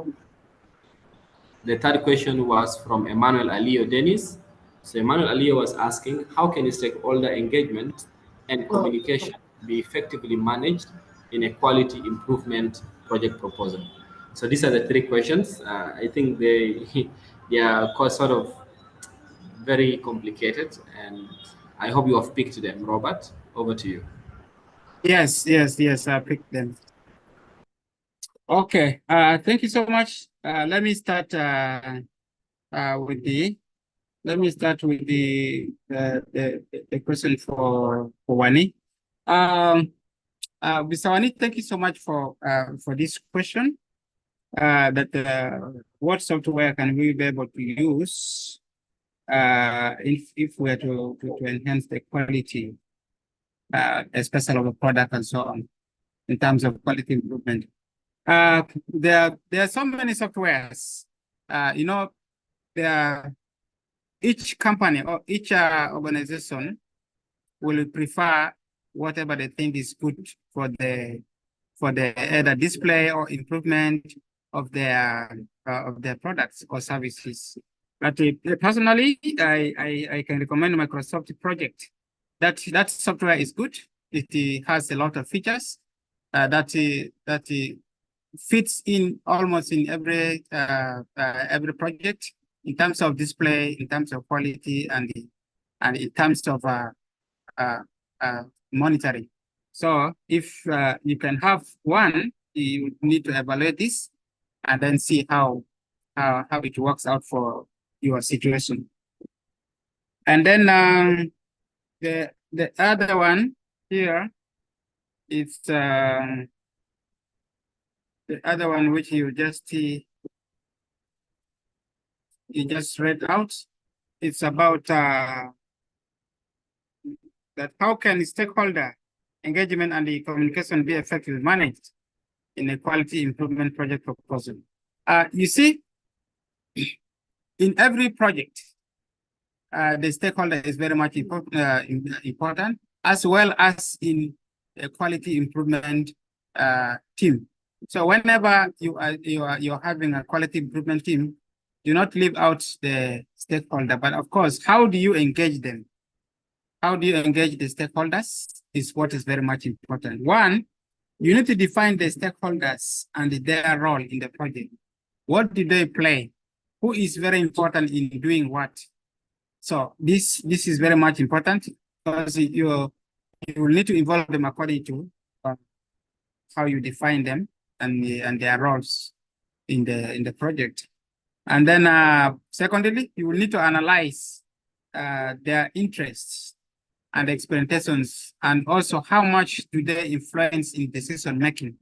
the third question was from Emmanuel Alio Dennis. So Emmanuel Alio was asking, how can stakeholder engagement and communication be effectively managed in a quality improvement project proposal? So these are the 3 questions. I think they are sort of very complicated, and I hope you have picked them. Robert, over to you. Yes, I picked them. Okay, thank you so much. Let me start with the question for Wani. Mr. Wani, thank you so much for this question. What software can we be able to use if we are to enhance the quality, especially of a product and so on, in terms of quality improvement? There are so many softwares. You know, each company or each organization will prefer whatever they think is good for the either display or improvement of their products or services. But personally, I can recommend Microsoft Project. That software is good. It has a lot of features that fits in almost in every project in terms of display, in terms of quality, and in terms of monitoring. So if you can have one, you need to evaluate this and then see how it works out for your situation. And then the other one here is the other one which you just read out. It's about that how can stakeholder engagement and the communication be effectively managed in a quality improvement project proposal. You see, in every project, the stakeholder is very much important, as well as in a quality improvement team. So whenever you're having a quality improvement team, do not leave out the stakeholder. But of course, how do you engage them? How do you engage the stakeholders is what is very much important. One, you need to define the stakeholders and their role in the project. What do they play? Who is very important in doing what? So this is very much important because you will need to involve them according to how you define them and their roles in the project. And then secondly, you will need to analyze their interests and expectations, and also how much do they influence in decision making.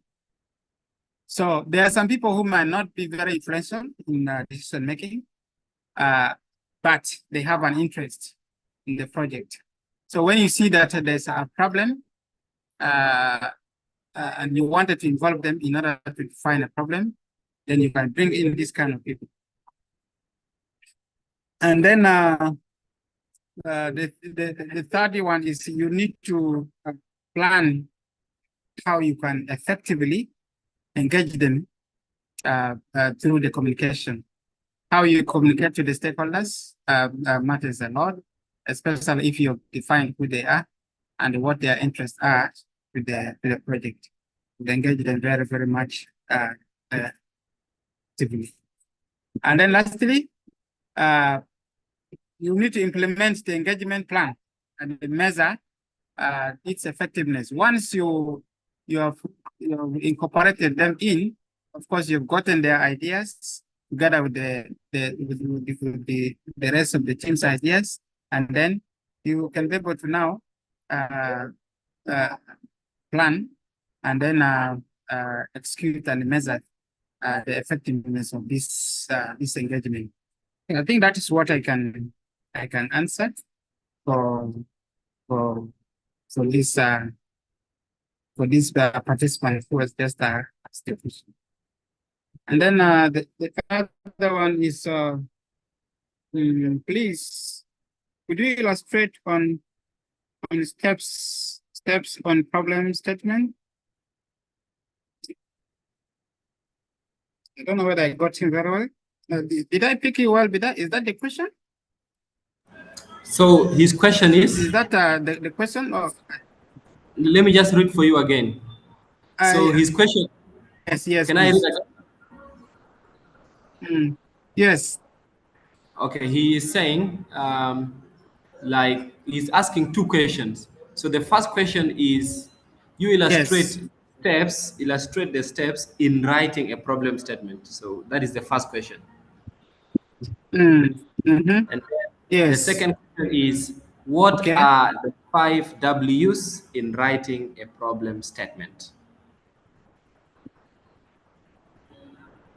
So there are some people who might not be very influential in decision making, but they have an interest in the project. So when you see that there's a problem and you wanted to involve them in order to find a problem, then you can bring in this kind of people. And then the third one is you need to plan how you can effectively engage them through the communication. How you communicate to the stakeholders matters a lot, especially if you define who they are and what their interests are with the project. You engage them very, very much actively. And then lastly, you need to implement the engagement plan and measure its effectiveness. Once you have incorporated them in, of course, you've gotten their ideas together with the rest of the team's ideas, and then you can be able to now plan and then execute and measure the effectiveness of this engagement. I think that is what I can answer for this participant who was just asked the question. And then the other one is please could you illustrate on steps on problem statement? I don't know whether I got him very well. Did I pick you well? Is that the question? So his question Is that the question? Or let me just read for you again. So his question. Yes. Can I read again? Yes. Okay, he is saying, like he's asking two questions. So the first question is, you illustrate the steps in writing a problem statement. So that is the first question. Mm-hmm. And yes. The second question is, what are the 5 W's in writing a problem statement?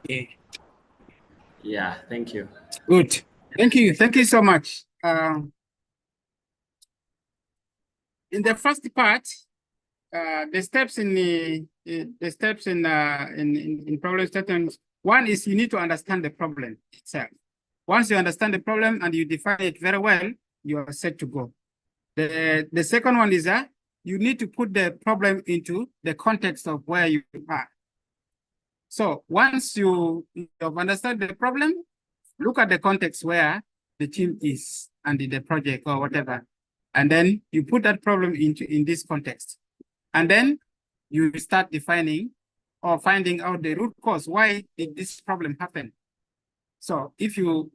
Okay. Yeah, thank you. Good. Thank you so much. In the first part, the steps in problem statements. One is you need to understand the problem itself. Once you understand the problem and you define it very well, you are set to go. The second one is that you need to put the problem into the context of where you are. So once you understand the problem, look at the context where the team is and the project or whatever, and then you put that problem in this context, and then you start defining or finding out the root cause. Why did this problem happen? So if you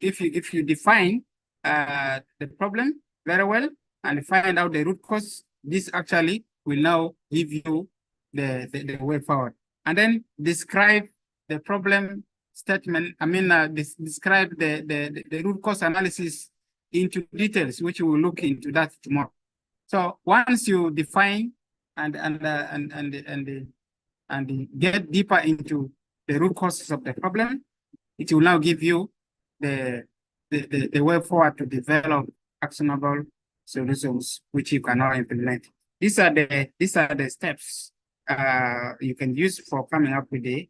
define the problem very well and find out the root cause, this actually will now give you the way forward. And then describe the problem statement. I mean, describe the root cause analysis into details, which we will look into that tomorrow. So once you define and get deeper into the root causes of the problem, it will now give you the way forward to develop actionable solutions which you can now implement. These are the steps you can use for coming up with a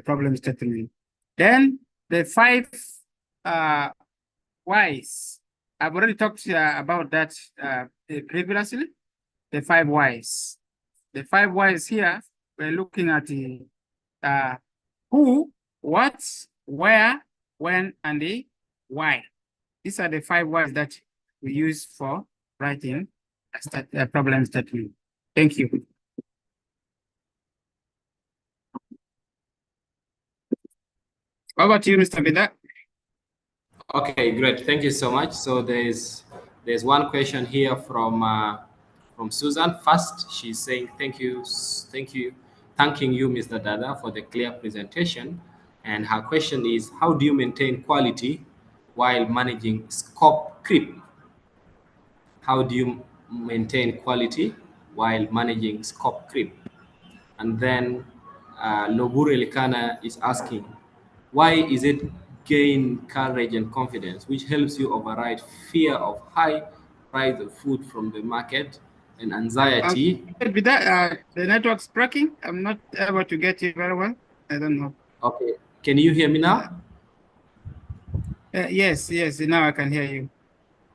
problem statement. Then the 5 whys. I've already talked about that previously. The 5 whys. The 5 whys here, we're looking at the who, what, where, when, and the why. These are the 5 whys that we use for writing a problem statement. Thank you. How about you, Mr. Vida? Okay, great. Thank you so much. So there's one question here from Susan. First, she's saying thanking you, Mr. Dada, for the clear presentation And her question is, how do you maintain quality while managing scope creep? How do you maintain quality while managing scope creep? And then Lobur Elikana is asking, why is it gain courage and confidence, which helps you override fear of high price of food from the market and anxiety? With that, the network's breaking. I'm not able to get you very well. I don't know. Okay, can you hear me now? Yes, now I can hear you.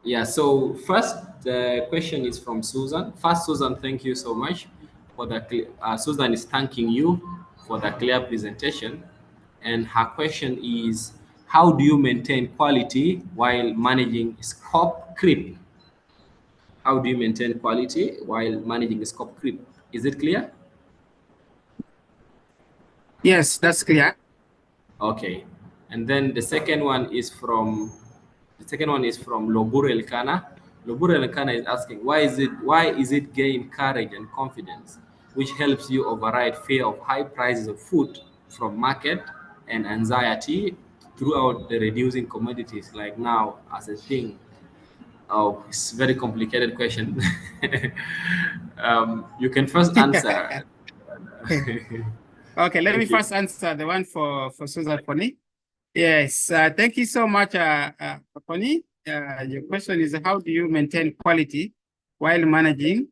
Yeah, so first the question is from Susan. First, Susan, thank you so much for Susan is thanking you for the clear presentation. And her question is, how do you maintain quality while managing scope creep? How do you maintain quality while managing scope creep? Is it clear? Yes, that's clear. Okay. And then the second one is from Lobur Elkana. Lobur Elkana is asking, why is it gain courage and confidence, which helps you override fear of high prices of food from market and anxiety throughout the reducing commodities like now as a thing? Oh, it's a very complicated question. You can first answer. Okay, let me Thank you. first answer the one for Susan Poni. Yes, thank you so much, Poni. Your question is, how do you maintain quality while managing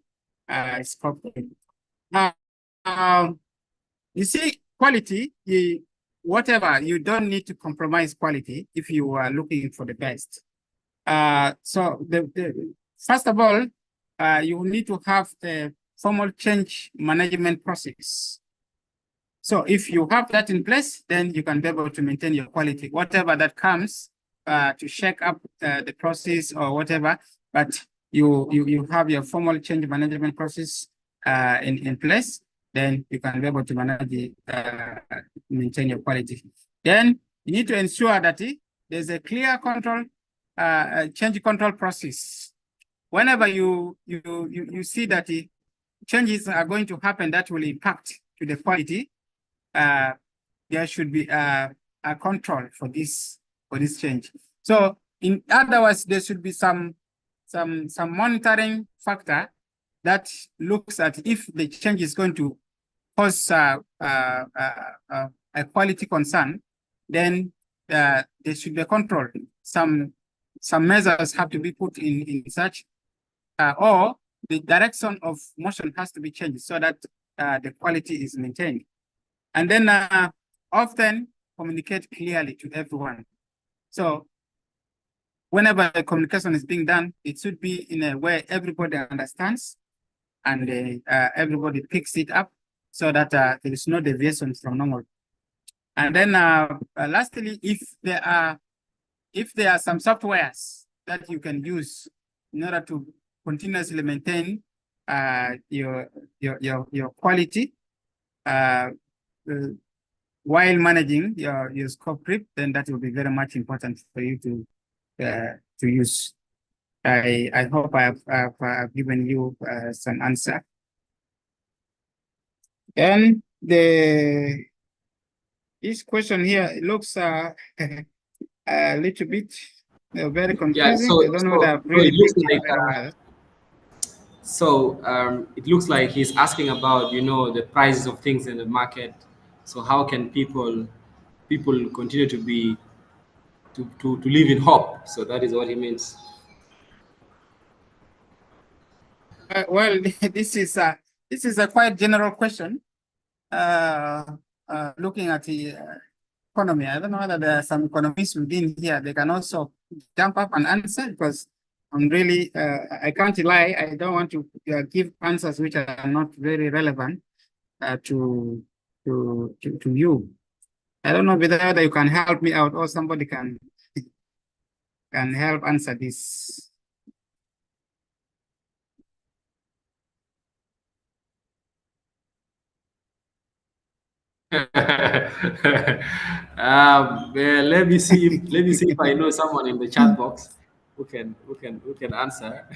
scope? Um, you see, quality, whatever, you don't need to compromise quality if you are looking for the best. So first of all, you need to have a formal change management process. So if you have that in place, then you can be able to maintain your quality, whatever that comes to shake up the process or whatever, but you have your formal change management process in place, then you can be able to manage maintain your quality. Then you need to ensure that there's a clear control, change control process. Whenever you see that changes are going to happen that will impact to the quality, there should be a control for this change. So in other words, there should be some monitoring factor that looks at if the change is going to cause a quality concern, then there should be a control. Some measures have to be put in such, or the direction of motion has to be changed so that the quality is maintained. And then often communicate clearly to everyone. So whenever a communication is being done, it should be in a way everybody understands and everybody picks it up so that there is no deviation from normal. And then lastly, if there are some softwares that you can use in order to continuously maintain your quality while managing your scope creep, then that will be very much important for you to use. I hope I've given you some answer. And this question here, it looks a little bit very confusing. Yeah, so I don't know whether I've really it looks picked it like very well. it looks like he's asking about the prices of things in the market. So how can people continue to be to live in hope? So that is what he means. Well, this is a quite general question. Looking at the economy, I don't know whether there are some economists within here. They can also jump up and answer, because I'm really I can't lie. I don't want to give answers which are not very relevant to you. I don't know whether you can help me out or somebody can help answer this. Let me see if I know someone in the chat box who can answer.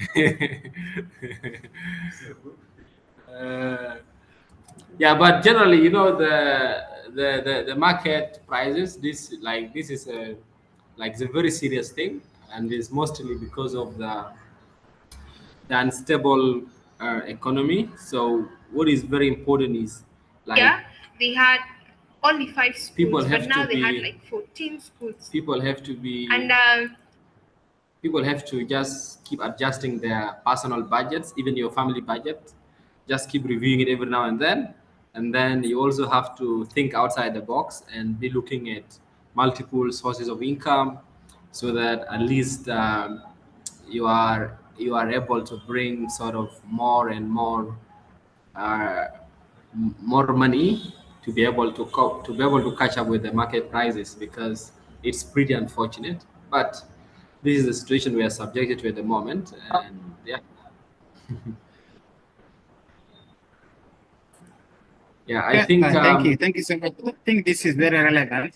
Yeah, but generally, the market prices, this is a it's a very serious thing, and it's mostly because of the unstable economy. So what is very important is Yeah, they had only 5 people schools, have but now to they had be like 14 schools. people have to be And people have to just keep adjusting their personal budgets, even your family budget. Just keep reviewing it every now and then you also have to think outside the box and be looking at multiple sources of income, so that at least you are able to bring sort of more and more uh, more money to be able to to be able to catch up with the market prices, because it's pretty unfortunate, but this is the situation we are subjected to at the moment. And yeah, yeah, I Yeah, think thank you so much. I think this is very relevant.